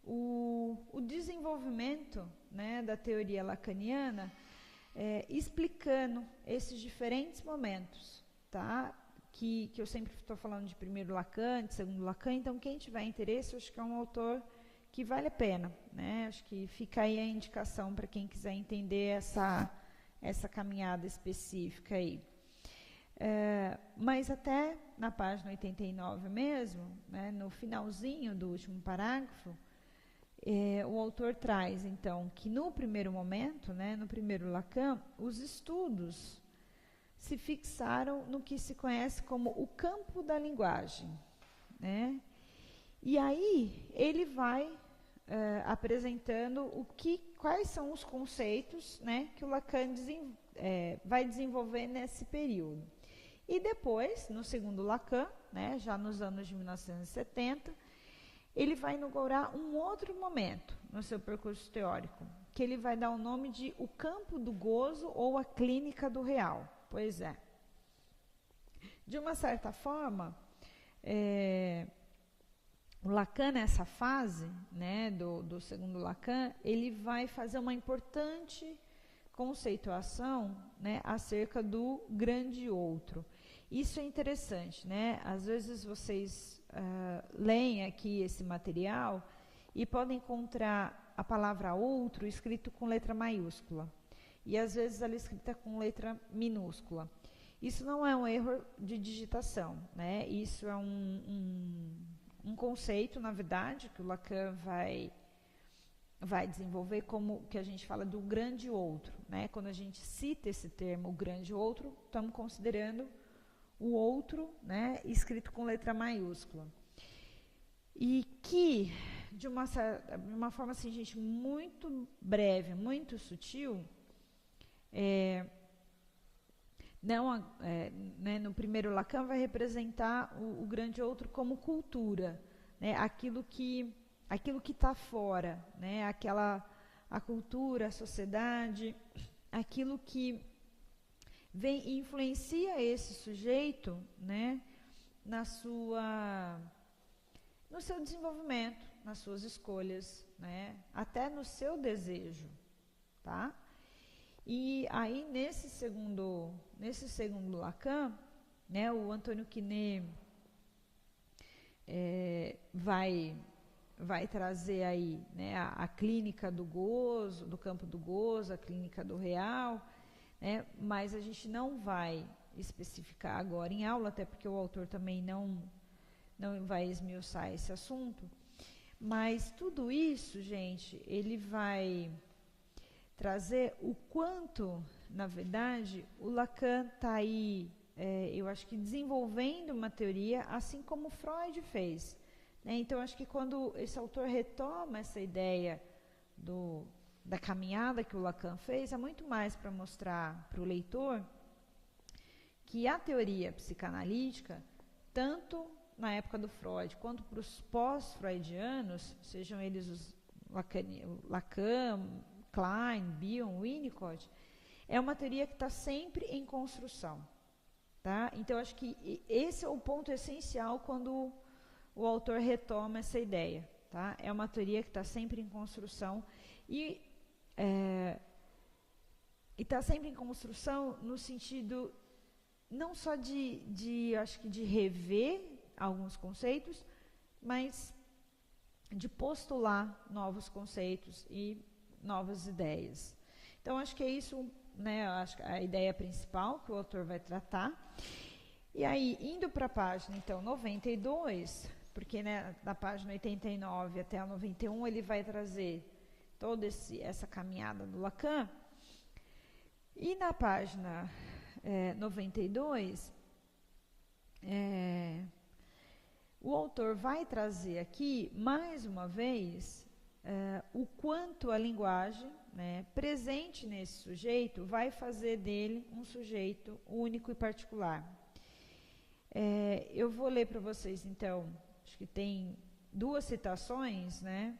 o desenvolvimento, né, da teoria lacaniana, explicando esses diferentes momentos, tá? Que eu sempre estou falando de primeiro Lacan, de segundo Lacan, então quem tiver interesse, eu acho que é um autor que vale a pena, né? Acho que fica aí a indicação para quem quiser entender essa caminhada específica aí. Mas até na página 89 mesmo, né, no finalzinho do último parágrafo, o autor traz, então, que no primeiro momento, né, no primeiro Lacan, os estudos se fixaram no que se conhece como o campo da linguagem, né? E aí ele vai apresentando quais são os conceitos, né, que o Lacan vai desenvolver nesse período. E depois, no segundo Lacan, né, já nos anos de 1970, ele vai inaugurar um outro momento no seu percurso teórico, que ele vai dar o nome de o campo do gozo ou a clínica do real. Pois é. De uma certa forma, o Lacan, nessa fase, né, do segundo Lacan, ele vai fazer uma importante conceituação, né, acerca do grande outro. Isso é interessante, né? Às vezes vocês leem aqui esse material e podem encontrar a palavra outro escrito com letra maiúscula e às vezes ela é escrita com letra minúscula. Isso não é um erro de digitação, né? Isso é um conceito, na verdade, que o Lacan vai desenvolver, como que a gente fala do grande outro, né? Quando a gente cita esse termo, o grande outro, estamos considerando o outro, né, escrito com letra maiúscula. E que, de uma forma assim, gente, muito breve, muito sutil, né, no primeiro Lacan vai representar o grande outro como cultura, né, aquilo que está fora, né, a cultura, a sociedade, aquilo que vem e influencia esse sujeito, né, no seu desenvolvimento, nas suas escolhas, né, até no seu desejo, tá? E aí, nesse segundo Lacan, né, o Antônio Quinet vai trazer aí, né, a clínica do gozo, do campo do gozo, a clínica do real, né, mas a gente não vai especificar agora em aula, até porque o autor também não vai esmiuçar esse assunto, mas tudo isso, gente, ele vai trazer o quanto, na verdade, o Lacan está aí, eu acho que desenvolvendo uma teoria, assim como Freud fez. Né? Então, acho que quando esse autor retoma essa ideia da caminhada que o Lacan fez, é muito mais para mostrar para o leitor que a teoria psicanalítica, tanto na época do Freud, quanto para os pós-freudianos, sejam eles os Lacan, Klein, Bion, Winnicott, é uma teoria que está sempre em construção. Tá? Então, acho que esse é o ponto essencial quando o autor retoma essa ideia. Tá? É uma teoria que está sempre em construção e está sempre em construção no sentido não só acho que de rever alguns conceitos, mas de postular novos conceitos e novas ideias. Então, acho que é isso, né, acho que a ideia principal que o autor vai tratar. E aí, indo para a página, então, 92, porque, né, da página 89 até a 91, ele vai trazer toda essa caminhada do Lacan. E na página 92, o autor vai trazer aqui, mais uma vez, o quanto a linguagem, né, presente nesse sujeito vai fazer dele um sujeito único e particular. Eu vou ler para vocês, então, acho que tem 2 citações, né?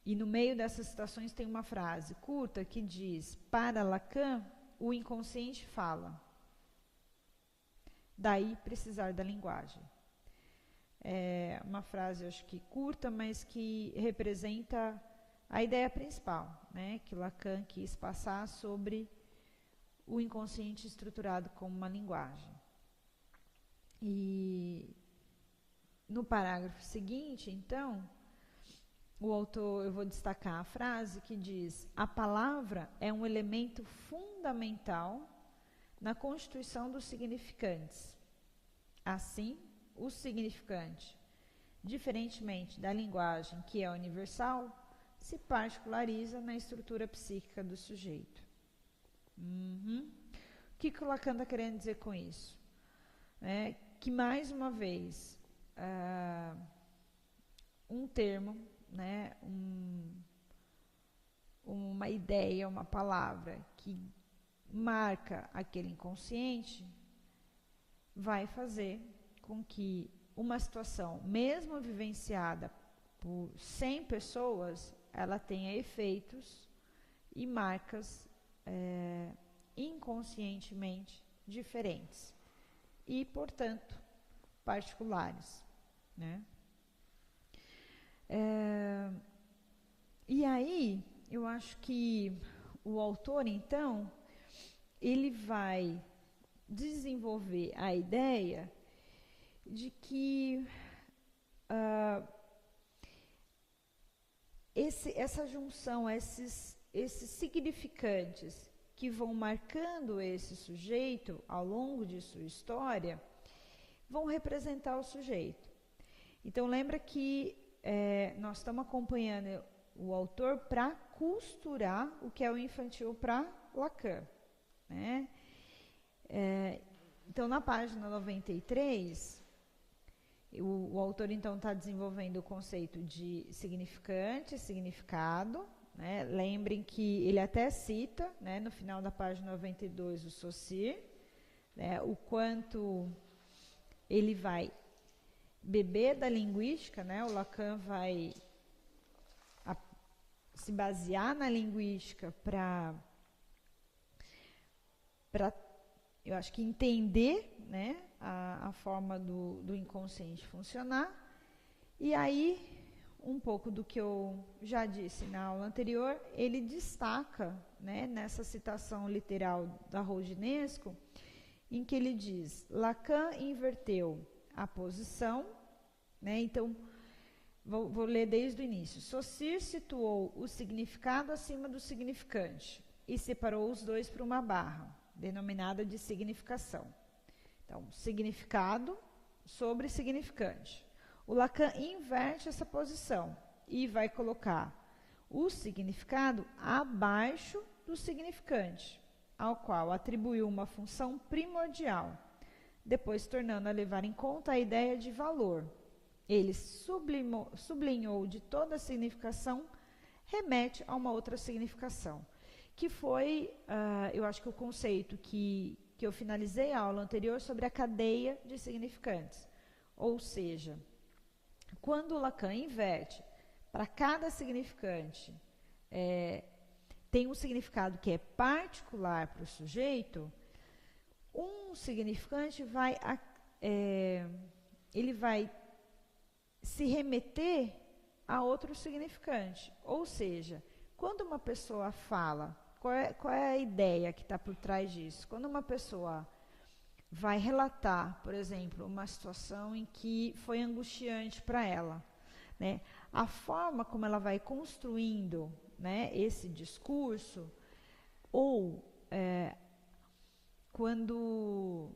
E no meio dessas citações tem uma frase curta que diz: para Lacan, o inconsciente fala. Daí precisar da linguagem. É uma frase, acho que curta, mas que representa a ideia principal, né, que Lacan quis passar sobre o inconsciente estruturado como uma linguagem. E no parágrafo seguinte, então, o autor, eu vou destacar a frase que diz: a palavra é um elemento fundamental na constituição dos significantes. Assim, o significante, diferentemente da linguagem que é universal, se particulariza na estrutura psíquica do sujeito. O que o Lacan está querendo dizer com isso? Que, mais uma vez, um termo, né, uma ideia, uma palavra que marca aquele inconsciente, vai fazer com que uma situação, mesmo vivenciada por 100 pessoas, ela tenha efeitos e marcas inconscientemente diferentes e, portanto, particulares. Né? E aí, eu acho que o autor, então, ele vai desenvolver a ideia de que essa junção, esses significantes que vão marcando esse sujeito ao longo de sua história, vão representar o sujeito. Então, lembra que nós estamos acompanhando o autor para costurar o que é o infantil para Lacan. Né? Então, na página 93, o autor, então, está desenvolvendo o conceito de significante, significado. Né? Lembrem que ele até cita, né, no final da página 92, o Saussure, né, o quanto ele vai beber da linguística, né? O Lacan vai se basear na linguística para, eu acho que, entender, né, a forma do inconsciente funcionar. E aí um pouco do que eu já disse na aula anterior, ele destaca, né, nessa citação literal da Roudinesco, em que ele diz: Lacan inverteu a posição, né, então, vou ler desde o início. Saussure situou o significado acima do significante e separou os dois por uma barra, denominada de significação. Então, significado sobre significante. O Lacan inverte essa posição e vai colocar o significado abaixo do significante, ao qual atribuiu uma função primordial, depois tornando a levar em conta a ideia de valor. Ele sublinhou de toda a significação, remete a uma outra significação, que foi, eu acho que o conceito que eu finalizei a aula anterior sobre a cadeia de significantes. Ou seja, quando Lacan inverte, para cada significante tem um significado que é particular para o sujeito, um significante ele vai se remeter a outro significante. Ou seja, quando uma pessoa fala, qual é a ideia que está por trás disso? Quando uma pessoa vai relatar, por exemplo, uma situação em que foi angustiante para ela, né? A forma como ela vai construindo, né, esse discurso, ou quando,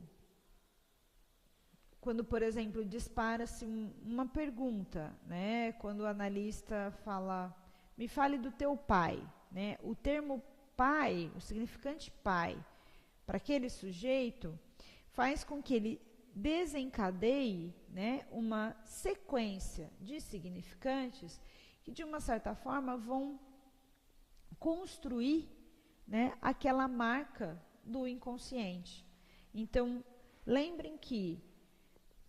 por exemplo, dispara-se uma pergunta, né, quando o analista fala, me fale do teu pai, né, o termo pai, o significante pai, para aquele sujeito, faz com que ele desencadeie, né, uma sequência de significantes que, de uma certa forma, vão construir, né, aquela marca do inconsciente. Então, lembrem que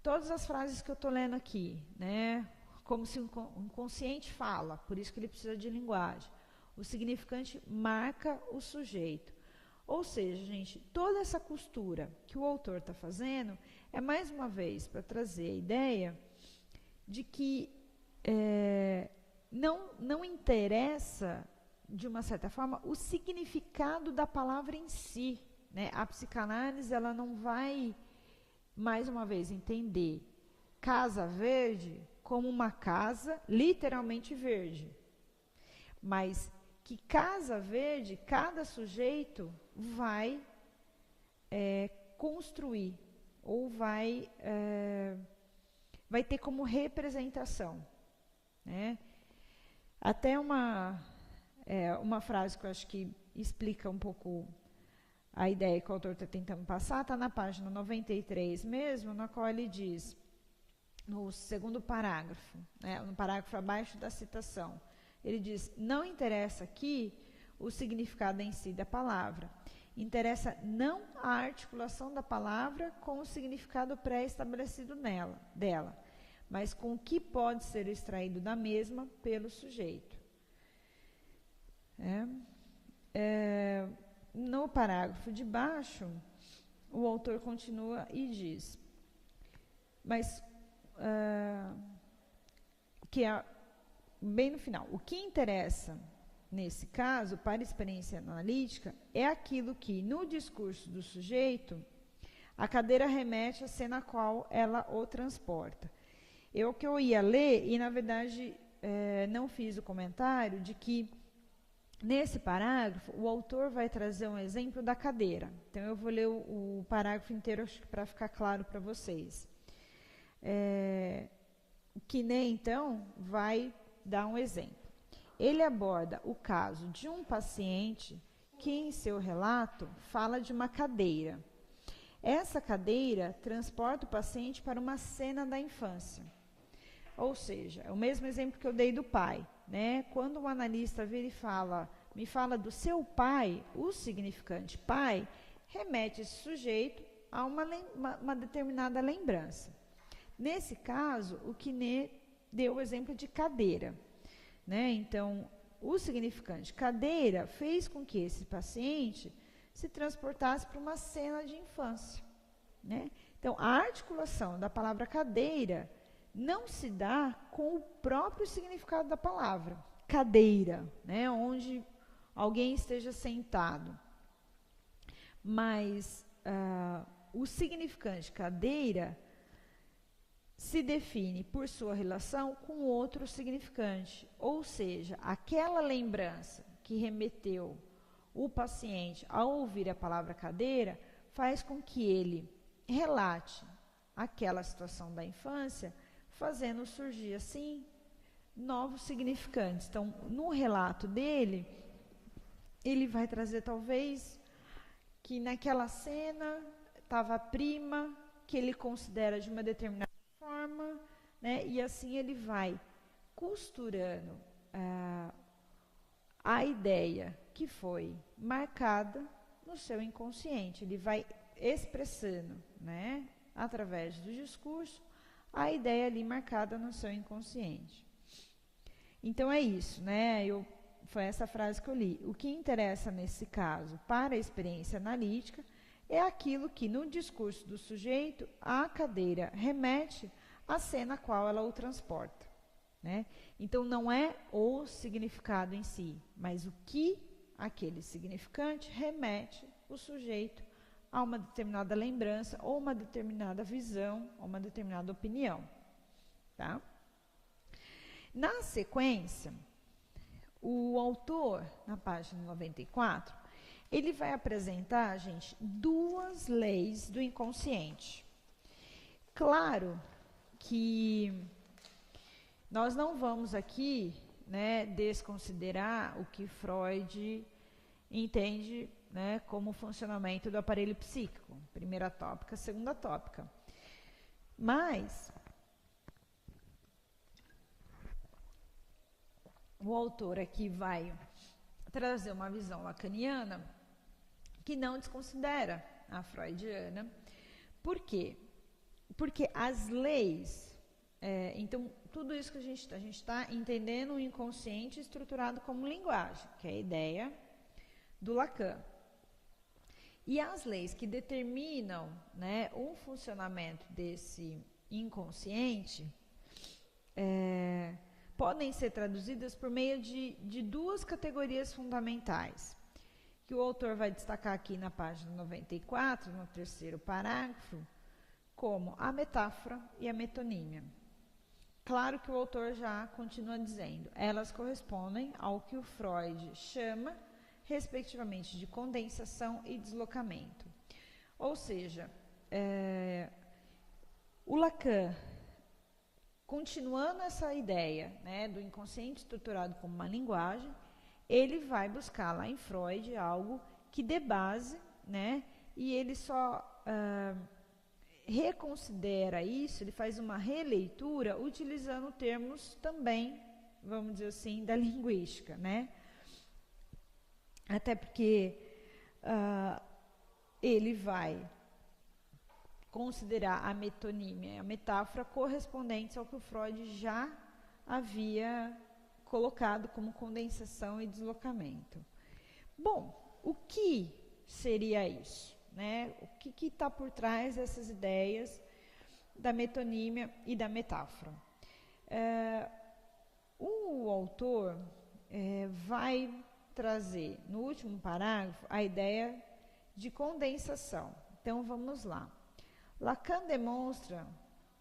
todas as frases que eu estou lendo aqui, né, como se o inconsciente fala, por isso que ele precisa de linguagem, o significante marca o sujeito. Ou seja, gente, toda essa costura que o autor está fazendo é, mais uma vez, para trazer a ideia de que não interessa, de uma certa forma, o significado da palavra em si, né? A psicanálise, ela não vai, mais uma vez, entender casa verde como uma casa literalmente verde, mas que casa verde, cada sujeito vai construir ou vai ter como representação, né? Até uma frase que eu acho que explica um pouco a ideia que o autor está tentando passar, está na página 93 mesmo, na qual ele diz, no segundo parágrafo, né, no parágrafo abaixo da citação, ele diz, não interessa aqui o significado em si da palavra, interessa não a articulação da palavra com o significado pré-estabelecido dela, mas com o que pode ser extraído da mesma pelo sujeito. No parágrafo de baixo, o autor continua e diz, mas bem no final, o que interessa nesse caso, para a experiência analítica, é aquilo que, no discurso do sujeito, a cadeira remete à cena a qual ela o transporta. O que eu ia ler, e na verdade não fiz o comentário, de que nesse parágrafo o autor vai trazer um exemplo da cadeira. Então eu vou ler o parágrafo inteiro para ficar claro para vocês. Que nem então vai dar um exemplo. Ele aborda o caso de um paciente que, em seu relato, fala de uma cadeira. Essa cadeira transporta o paciente para uma cena da infância. Ou seja, é o mesmo exemplo que eu dei do pai, né? Quando o analista vira e me fala do seu pai, o significante pai remete esse sujeito a uma determinada lembrança. Nesse caso, o Quinet deu o exemplo de cadeira, né? Então, o significante cadeira fez com que esse paciente se transportasse para uma cena de infância, né? Então, a articulação da palavra cadeira não se dá com o próprio significado da palavra. Cadeira, né, onde alguém esteja sentado. Mas o significante cadeira se define por sua relação com outro significante, ou seja, aquela lembrança que remeteu o paciente ao ouvir a palavra cadeira faz com que ele relate aquela situação da infância, fazendo surgir assim novos significantes. Então, no relato dele, ele vai trazer talvez que naquela cena estava a prima, que ele considera de uma determinada forma, né? E assim ele vai costurando a ideia que foi marcada no seu inconsciente. Ele vai expressando, né, através do discurso, a ideia ali marcada no seu inconsciente. Então é isso, né? Foi essa frase que eu li. O que interessa nesse caso para a experiência analítica é aquilo que no discurso do sujeito a cadeira remete à cena a qual ela o transporta, né? Então não é o significado em si, mas o que aquele significante remete o sujeito a uma determinada lembrança ou uma determinada visão ou uma determinada opinião, tá? Na sequência, o autor, na página 94, ele vai apresentar, gente, duas leis do inconsciente. Claro que nós não vamos aqui, né, desconsiderar o que Freud entende, né, como o funcionamento do aparelho psíquico, primeira tópica, segunda tópica. Mas o autor aqui vai trazer uma visão lacaniana que não desconsidera a freudiana. Por quê? Porque as leis, então tudo isso que a gente está entendendo o inconsciente estruturado como linguagem, que é a ideia do Lacan. E as leis que determinam, né, o funcionamento desse inconsciente podem ser traduzidas por meio de duas categorias fundamentais, que o autor vai destacar aqui na página 94, no terceiro parágrafo, como a metáfora e a metonímia. Claro que o autor já continua dizendo, elas correspondem ao que o Freud chama, respectivamente, de condensação e deslocamento. Ou seja, o Lacan, continuando essa ideia, né, do inconsciente estruturado como uma linguagem, ele vai buscar lá em Freud algo que dê base, né, e ele só reconsidera isso, ele faz uma releitura utilizando termos também, vamos dizer assim, da linguística, né? Até porque ele vai considerar a metonímia e a metáfora correspondentes ao que o Freud já havia colocado como condensação e deslocamento. Bom, o que seria isso, né? O que está por trás dessas ideias da metonímia e da metáfora? O autor vai trazer, no último parágrafo, a ideia de condensação. Então, vamos lá. Lacan demonstra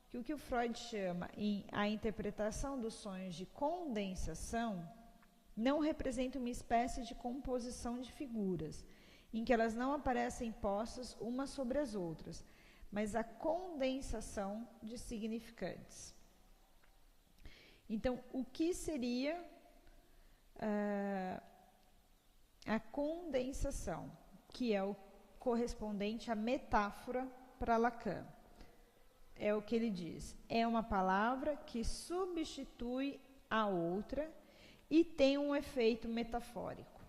que o que o Freud chama a interpretação dos sonhos de condensação não representa uma espécie de composição de figuras, em que elas não aparecem postas umas sobre as outras, mas a condensação de significantes. Então, o que seria a condensação, que é o correspondente à metáfora para Lacan? É o que ele diz, é uma palavra que substitui a outra e tem um efeito metafórico.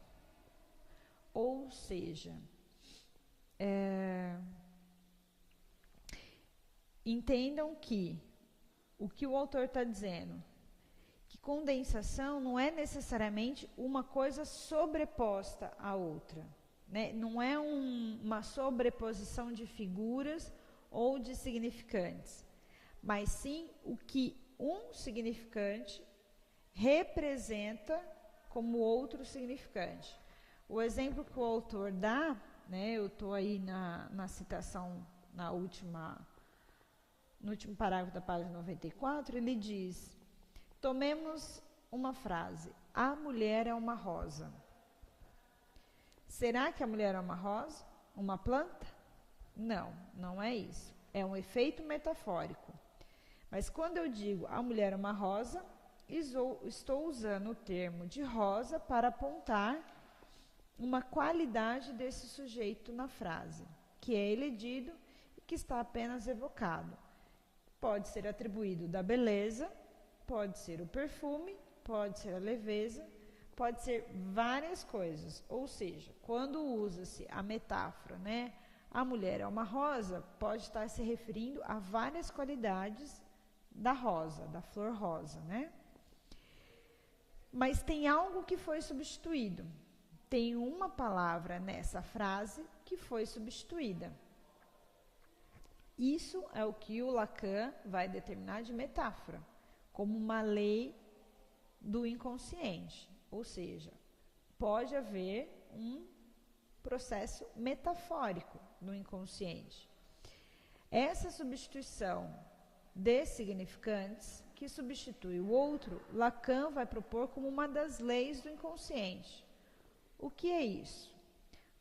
Ou seja, entendam que o que o autor está dizendo, que condensação não é necessariamente uma coisa sobreposta à outra, né? Não é uma sobreposição de figuras ou de significantes, mas sim o que um significante representa como outro significante. O exemplo que o autor dá, né, eu estou aí na citação, no último parágrafo da página 94, ele diz: tomemos uma frase, a mulher é uma rosa. Será que a mulher é uma rosa? Uma planta? Não, não é isso. É um efeito metafórico. Mas quando eu digo a mulher é uma rosa, estou usando o termo de rosa para apontar uma qualidade desse sujeito na frase, que é eledido e que está apenas evocado. Pode ser atribuído da beleza, pode ser o perfume, pode ser a leveza, pode ser várias coisas. Ou seja, quando usa-se a metáfora, né, a mulher é uma rosa, pode estar se referindo a várias qualidades da rosa, da flor rosa, né? Mas tem algo que foi substituído. Tem uma palavra nessa frase que foi substituída. Isso é o que o Lacan vai determinar de metáfora, como uma lei do inconsciente. Ou seja, pode haver um processo metafórico no inconsciente. Essa substituição de significantes que substitui o outro, Lacan vai propor como uma das leis do inconsciente. O que é isso?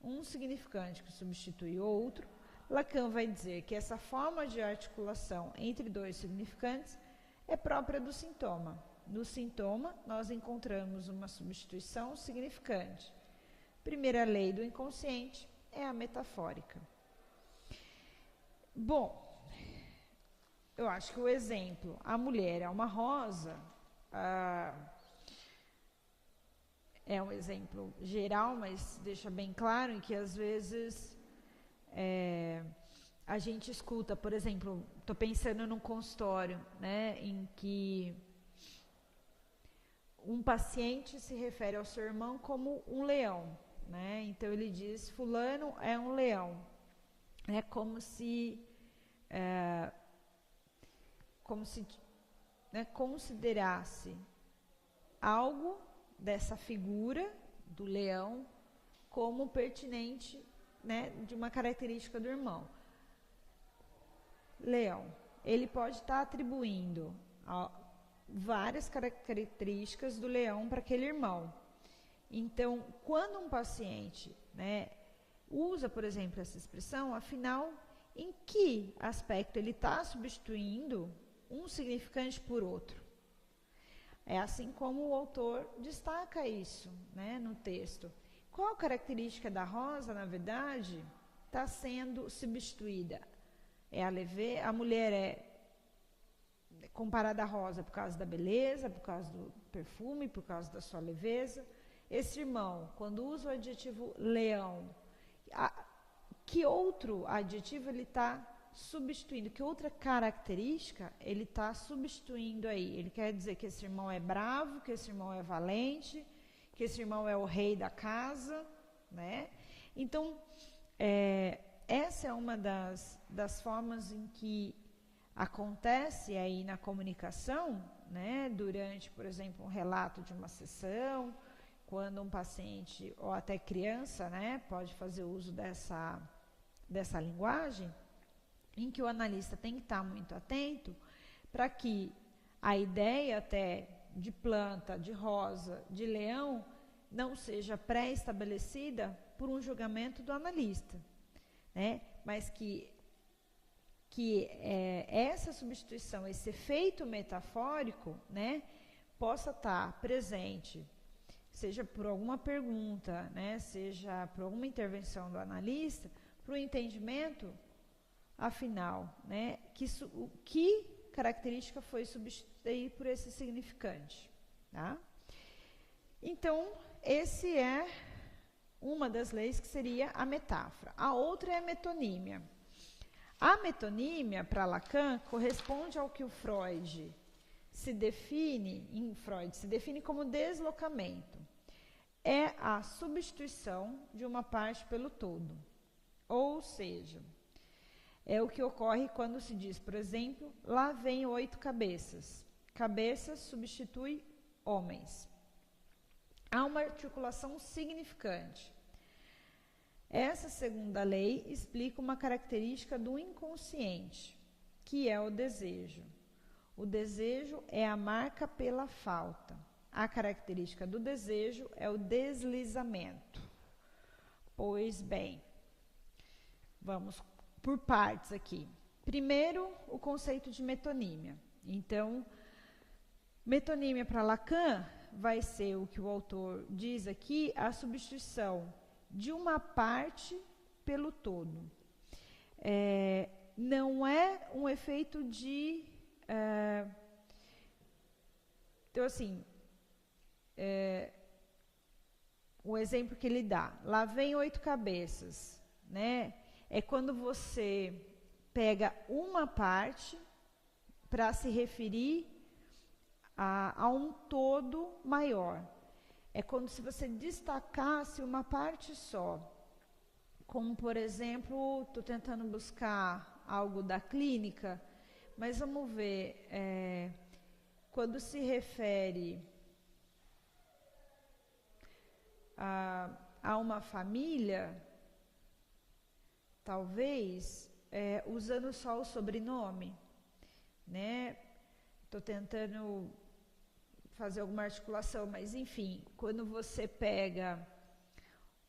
Um significante que substitui outro, Lacan vai dizer que essa forma de articulação entre dois significantes é própria do sintoma. No sintoma, nós encontramos uma substituição significante. Primeira lei do inconsciente é a metafórica. Bom, eu acho que o exemplo, a mulher é uma rosa, é um exemplo geral, mas deixa bem claro em que às vezes a gente escuta, por exemplo, estou pensando num consultório, né, em que um paciente se refere ao seu irmão como um leão, né? Então ele diz, fulano é um leão. É como se né, considerasse algo dessa figura do leão como pertinente, né, de uma característica do irmão. Leão, ele pode estar atribuindo várias características do leão para aquele irmão. Então, quando um paciente, né, usa, por exemplo, essa expressão, afinal, em que aspecto ele está substituindo um significante por outro? É assim como o autor destaca isso, né, no texto. Qual característica da rosa, na verdade, está sendo substituída? É a mulher é comparada à rosa por causa da beleza, por causa do perfume, por causa da sua leveza. Esse irmão, quando usa o adjetivo leão, que outro adjetivo ele está substituindo? Que outra característica ele está substituindo aí? Ele quer dizer que esse irmão é bravo, que esse irmão é valente, que esse irmão é o rei da casa, né? Então, essa é uma das formas em que acontece aí na comunicação, né? Durante, por exemplo, um relato de uma sessão, quando um paciente ou até criança, né, pode fazer uso dessa linguagem, em que o analista tem que estar muito atento para que a ideia até de planta, de rosa, de leão, não seja pré-estabelecida por um julgamento do analista, né? Mas que essa substituição, esse efeito metafórico, né, possa estar presente, seja por alguma pergunta, né, seja por alguma intervenção do analista, para o entendimento, afinal, né, que característica foi substituída por esse significante. Tá? Então, esse é uma das leis que seria a metáfora. A outra é a metonímia. A metonímia, para Lacan, corresponde ao que o Freud se define como deslocamento. É a substituição de uma parte pelo todo. Ou seja, é o que ocorre quando se diz, por exemplo, lá vem 8 cabeças. Cabeças substitui homens. Há uma articulação significante. Essa segunda lei explica uma característica do inconsciente, que é o desejo. O desejo é a marca pela falta. A característica do desejo é o deslizamento. Pois bem, vamos por partes aqui. Primeiro, o conceito de metonímia. Então, metonímia para Lacan vai ser o que o autor diz aqui, a substituição de uma parte pelo todo. Não é um efeito de... então, assim, o exemplo que ele dá, lá vem 8 cabeças, né? É quando você pega uma parte para se referir a um todo maior. É como se você destacasse uma parte só. Como, por exemplo, estou tentando buscar algo da clínica, mas vamos ver, quando se refere a uma família, talvez usando só o sobrenome, né? Estou tentando fazer alguma articulação, mas enfim, quando você pega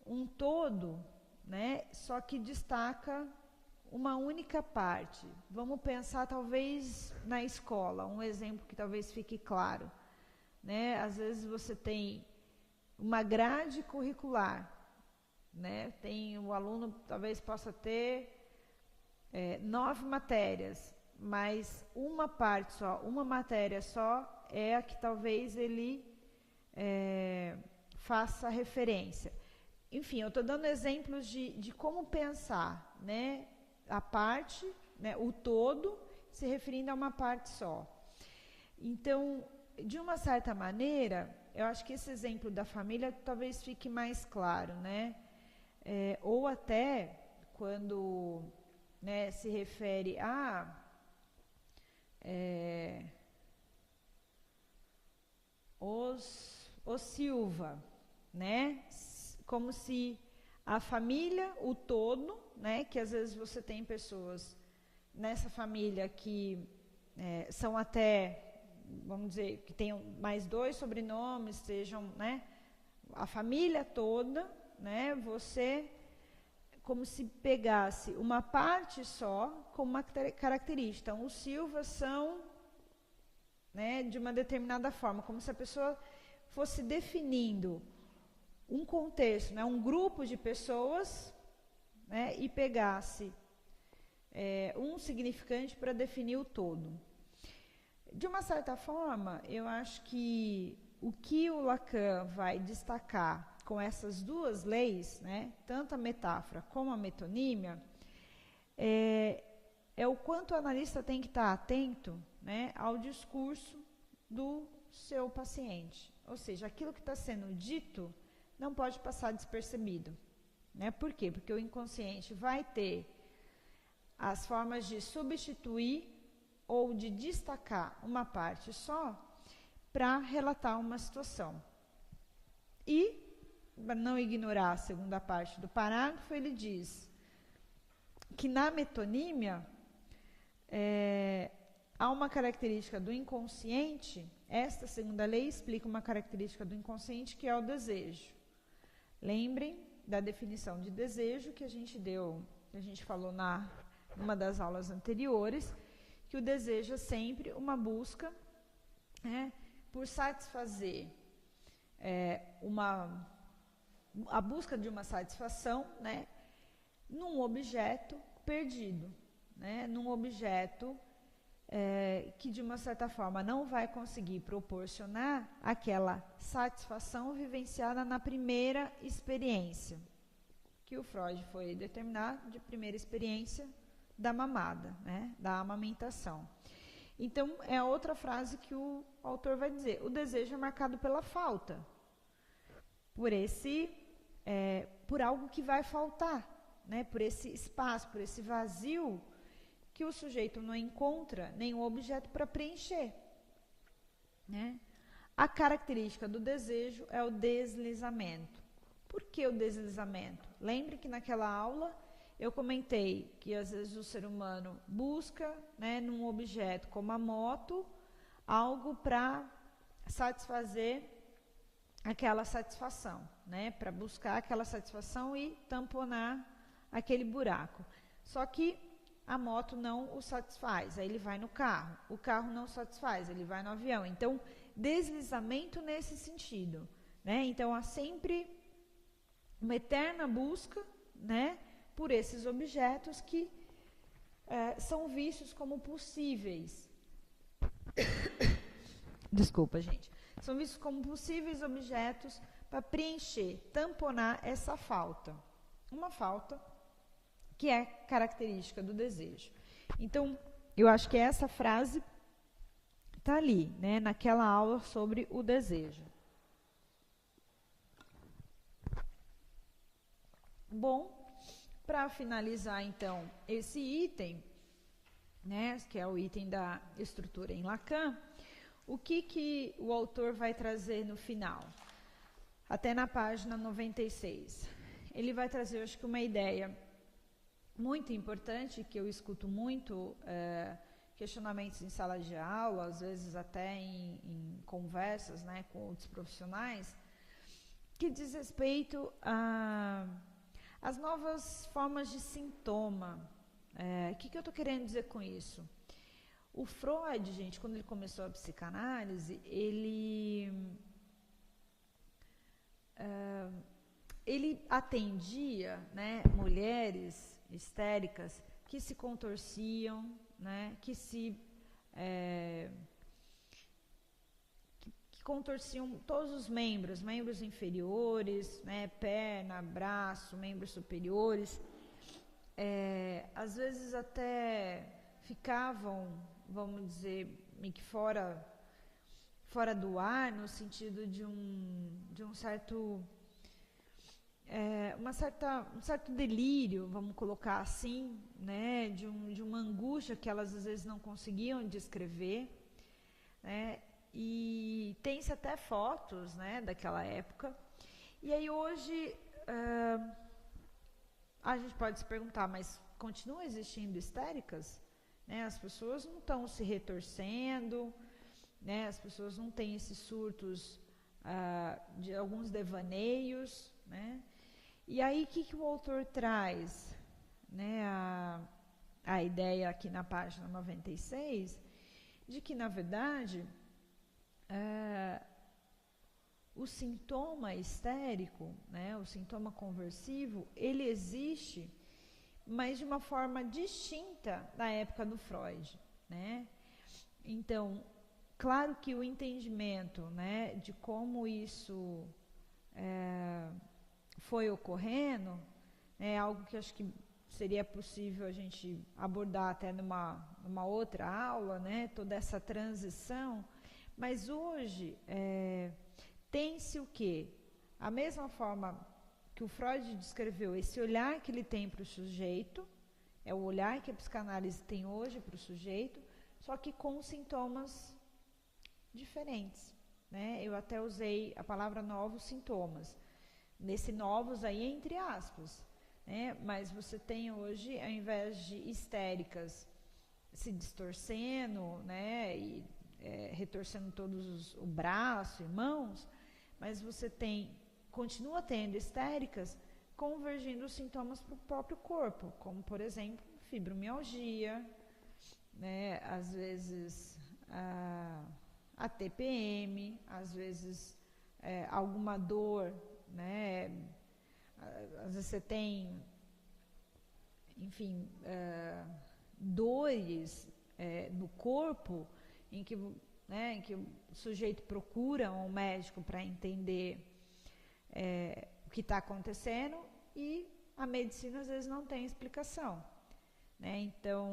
um todo, né, só que destaca uma única parte. Vamos pensar talvez na escola, um exemplo que talvez fique claro, né? Às vezes você tem uma grade curricular, né? Tem o aluno talvez possa ter 9 matérias, mas uma parte só, uma matéria só é a que talvez ele faça referência. Enfim, eu estou dando exemplos de como pensar, né, a parte, né, o todo, se referindo a uma parte só. Então, de uma certa maneira, eu acho que esse exemplo da família talvez fique mais claro, né? Ou até quando, né, se refere a os Silva, né? Como se a família, o todo, né? Que às vezes você tem pessoas nessa família que são até, vamos dizer, que tenham mais 2 sobrenomes, sejam, né? A família toda, né? Você, como se pegasse uma parte só como uma característica. Então, os Silva são, né, de uma determinada forma, como se a pessoa fosse definindo um contexto, né, um grupo de pessoas, né, e pegasse um significante para definir o todo. De uma certa forma, eu acho que o Lacan vai destacar com essas duas leis, né, tanto a metáfora como a metonímia, é o quanto o analista tem que estar atento, né, ao discurso do seu paciente. Ou seja, aquilo que está sendo dito não pode passar despercebido, né? Por quê? Porque o inconsciente vai ter as formas de substituir ou de destacar uma parte só para relatar uma situação. E, para não ignorar a segunda parte do parágrafo, ele diz que na metonímia há uma característica do inconsciente. Esta segunda lei explica uma característica do inconsciente, que é o desejo. Lembrem da definição de desejo que a gente falou numa das aulas anteriores, que o desejo é sempre uma busca por satisfazer a busca de uma satisfação, né, num objeto perdido, né, num objeto que de uma certa forma não vai conseguir proporcionar aquela satisfação vivenciada na primeira experiência, que o Freud foi determinar de primeira experiência da mamada, né, da amamentação. Então, é outra frase que o autor vai dizer: o desejo é marcado pela falta, por algo que vai faltar, né, por esse espaço, por esse vazio que o sujeito não encontra nenhum objeto para preencher, né? A característica do desejo é o deslizamento. Por que o deslizamento? Lembre que naquela aula eu comentei que às vezes o ser humano busca, né, num objeto como a moto, algo para satisfazer aquela satisfação, né, para buscar aquela satisfação e tamponar aquele buraco. Só que a moto não o satisfaz, aí ele vai no carro. O carro não satisfaz, ele vai no avião. Então, deslizamento nesse sentido, né? Então, há sempre uma eterna busca, né, por esses objetos que são vistos como possíveis. Desculpa, gente. São vistos como possíveis objetos para preencher, tamponar essa falta. Uma falta que é característica do desejo. Então, eu acho que essa frase está ali, né, naquela aula sobre o desejo. Bom, para finalizar, então, esse item, né, que é o item da estrutura em Lacan, o que o autor vai trazer no final? Até na página 96. Ele vai trazer, acho que, uma ideia muito importante, que eu escuto muito questionamentos em sala de aula, às vezes até em conversas, né, com outros profissionais, que diz respeito às novas formas de sintoma. O que eu estou querendo dizer com isso? O Freud, gente, quando ele começou a psicanálise, ele atendia, né, mulheres histéricas que se contorciam, né, que contorciam todos os membros inferiores, né, perna, braço, membros superiores, às vezes até ficavam, vamos dizer, meio que fora do ar, no sentido de um certo um certo delírio, vamos colocar assim, né, de uma angústia que elas às vezes não conseguiam descrever, né, e tem-se até fotos, né, daquela época. E aí hoje a gente pode se perguntar, mas continuam existindo histéricas? Né, as pessoas não estão se retorcendo, né, as pessoas não têm esses surtos de alguns devaneios, né? E aí, o que o autor traz, né, a ideia aqui na página 96, de que, na verdade, o sintoma histérico, né, o sintoma conversivo, ele existe, mas de uma forma distinta da época do Freud, né? Então, claro que o entendimento, né, de como isso foi ocorrendo é algo que acho que seria possível a gente abordar até numa outra aula, né, toda essa transição, mas hoje tem-se o quê? A mesma forma que o Freud descreveu, esse olhar que ele tem para o sujeito, é o olhar que a psicanálise tem hoje para o sujeito, só que com sintomas diferentes, né? Eu até usei a palavra novos sintomas. Nesse novos aí, entre aspas, né? Mas você tem hoje, ao invés de histéricas se distorcendo, né? E retorcendo todos o braço e mãos, mas você continua tendo histéricas convergindo os sintomas para o próprio corpo, como, por exemplo, fibromialgia, né? Às vezes a TPM, às vezes alguma dor, né? Às vezes você tem, enfim, dores no corpo em que o sujeito procura um médico para entender o que está acontecendo e a medicina às vezes não tem explicação, né? Então,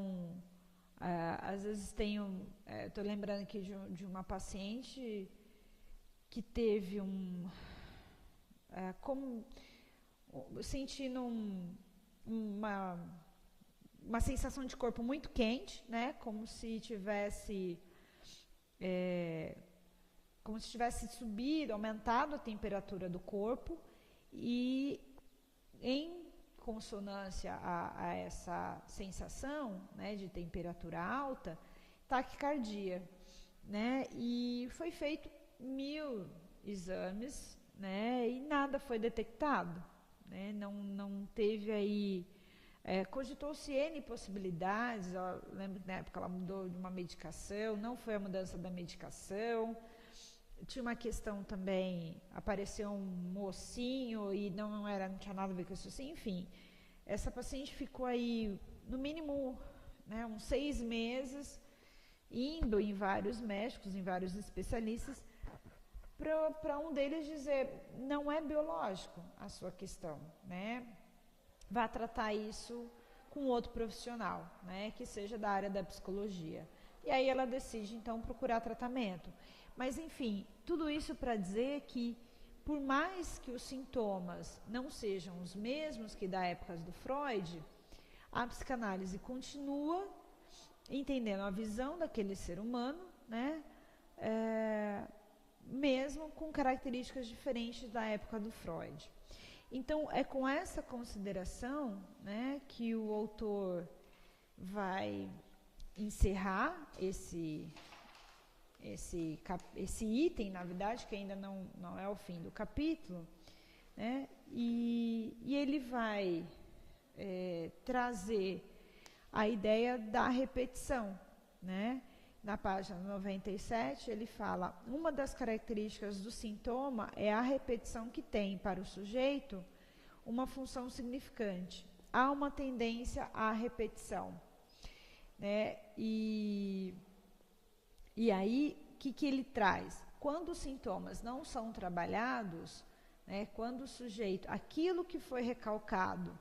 às vezes estou lembrando aqui de uma paciente que teve sentindo uma sensação de corpo muito quente, né? Como se tivesse subido, aumentado a temperatura do corpo, e em consonância a essa sensação, né, de temperatura alta, taquicardia, né? E foi feito 1000 exames, né? E nada foi detectado, né? Não teve aí, cogitou-se N possibilidades. Eu lembro que na época ela mudou de uma medicação, não foi a mudança da medicação. Tinha uma questão também, apareceu um mocinho e não tinha nada a ver com isso assim, enfim. Essa paciente ficou aí, no mínimo, né, uns 6 meses, indo em vários médicos, em vários especialistas, para um deles dizer, não é biológico a sua questão, né? Vá tratar isso com outro profissional, né, que seja da área da psicologia. E aí ela decide, então, procurar tratamento. Mas, enfim, tudo isso para dizer que, por mais que os sintomas não sejam os mesmos que da época do Freud, a psicanálise continua entendendo a visão daquele ser humano, né, mesmo com características diferentes da época do Freud. Então, é com essa consideração, né, que o autor vai encerrar esse item, na verdade, que ainda não é o fim do capítulo, né, e ele vai trazer a ideia da repetição, né? Na página 97, ele fala: uma das características do sintoma é a repetição que tem para o sujeito uma função significante. Há uma tendência à repetição, né? E aí, o que ele traz? Quando os sintomas não são trabalhados, né, quando o sujeito, aquilo que foi recalcado,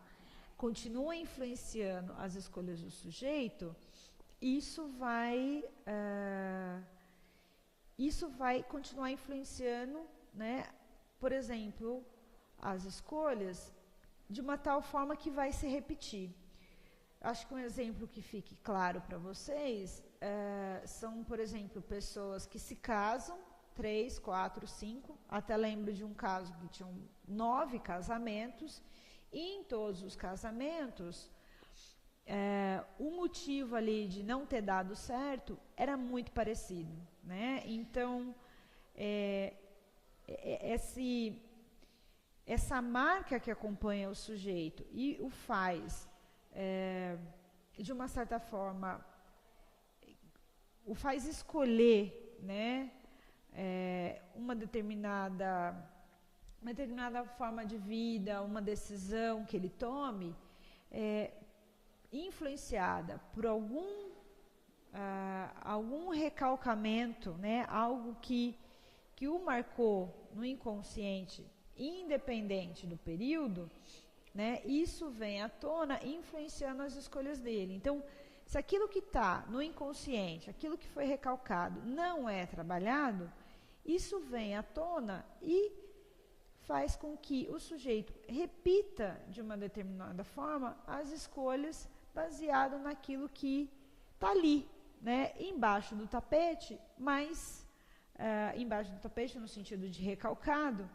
continua influenciando as escolhas do sujeito, isso vai continuar influenciando, né, por exemplo, as escolhas de uma tal forma que vai se repetir. Acho que um exemplo que fique claro para vocês são, por exemplo, pessoas que se casam, 3, 4, 5, até lembro de um caso que tinham 9 casamentos, e em todos os casamentos, o motivo ali de não ter dado certo era muito parecido, né? Então, essa marca que acompanha o sujeito e o faz, de uma certa forma, o faz escolher, né, uma determinada forma de vida, uma decisão que ele tome, influenciada por algum recalcamento, né, algo que o marcou no inconsciente, independente do período, né, isso vem à tona influenciando as escolhas dele. Então, se aquilo que está no inconsciente, aquilo que foi recalcado, não é trabalhado, isso vem à tona e faz com que o sujeito repita de uma determinada forma as escolhas baseado naquilo que está ali, né, embaixo do tapete, mas embaixo do tapete no sentido de recalcado,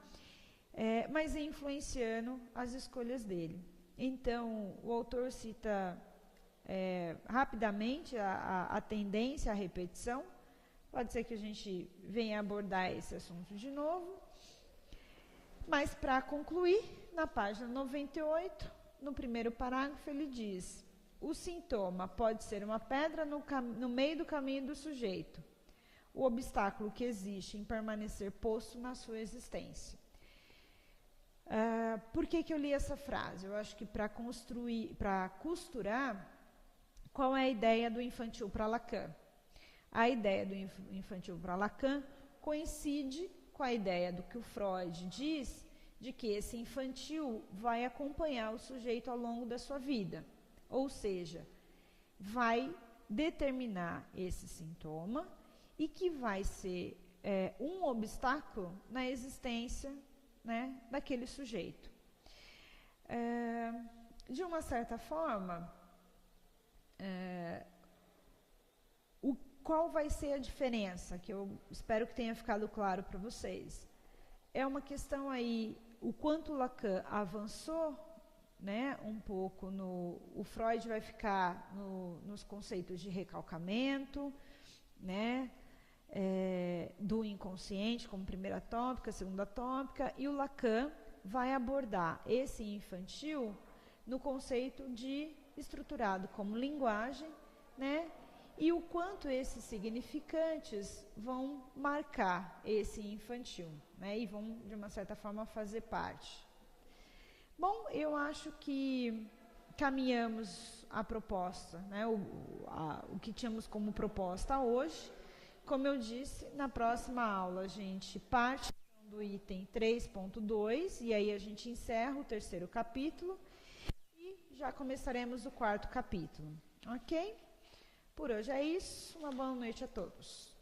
mas influenciando as escolhas dele. Então, o autor cita rapidamente a tendência à repetição. Pode ser que a gente venha abordar esse assunto de novo. Mas, para concluir, na página 98, no primeiro parágrafo, ele diz: o sintoma pode ser uma pedra no meio do caminho do sujeito, o obstáculo que existe em permanecer posto na sua existência. Por que eu li essa frase? Eu acho que para costurar qual é a ideia do infantil para Lacan. A ideia do infantil para Lacan coincide com a ideia do que o Freud diz, de que esse infantil vai acompanhar o sujeito ao longo da sua vida. Ou seja, vai determinar esse sintoma e que vai ser um obstáculo na existência, né, daquele sujeito. De uma certa forma, Qual vai ser a diferença, que eu espero que tenha ficado claro para vocês. É uma questão aí, o quanto Lacan avançou, né, um pouco o Freud vai ficar nos conceitos de recalcamento, né, do inconsciente como primeira tópica, segunda tópica, e o Lacan vai abordar esse infantil no conceito de estruturado como linguagem, né, e o quanto esses significantes vão marcar esse infantil, né, e vão, de uma certa forma, fazer parte. Bom, eu acho que caminhamos a proposta, né, o que tínhamos como proposta hoje. Como eu disse, na próxima aula a gente parte do item 3.2 e aí a gente encerra o terceiro capítulo e já começaremos o quarto capítulo, ok? Por hoje é isso, uma boa noite a todos.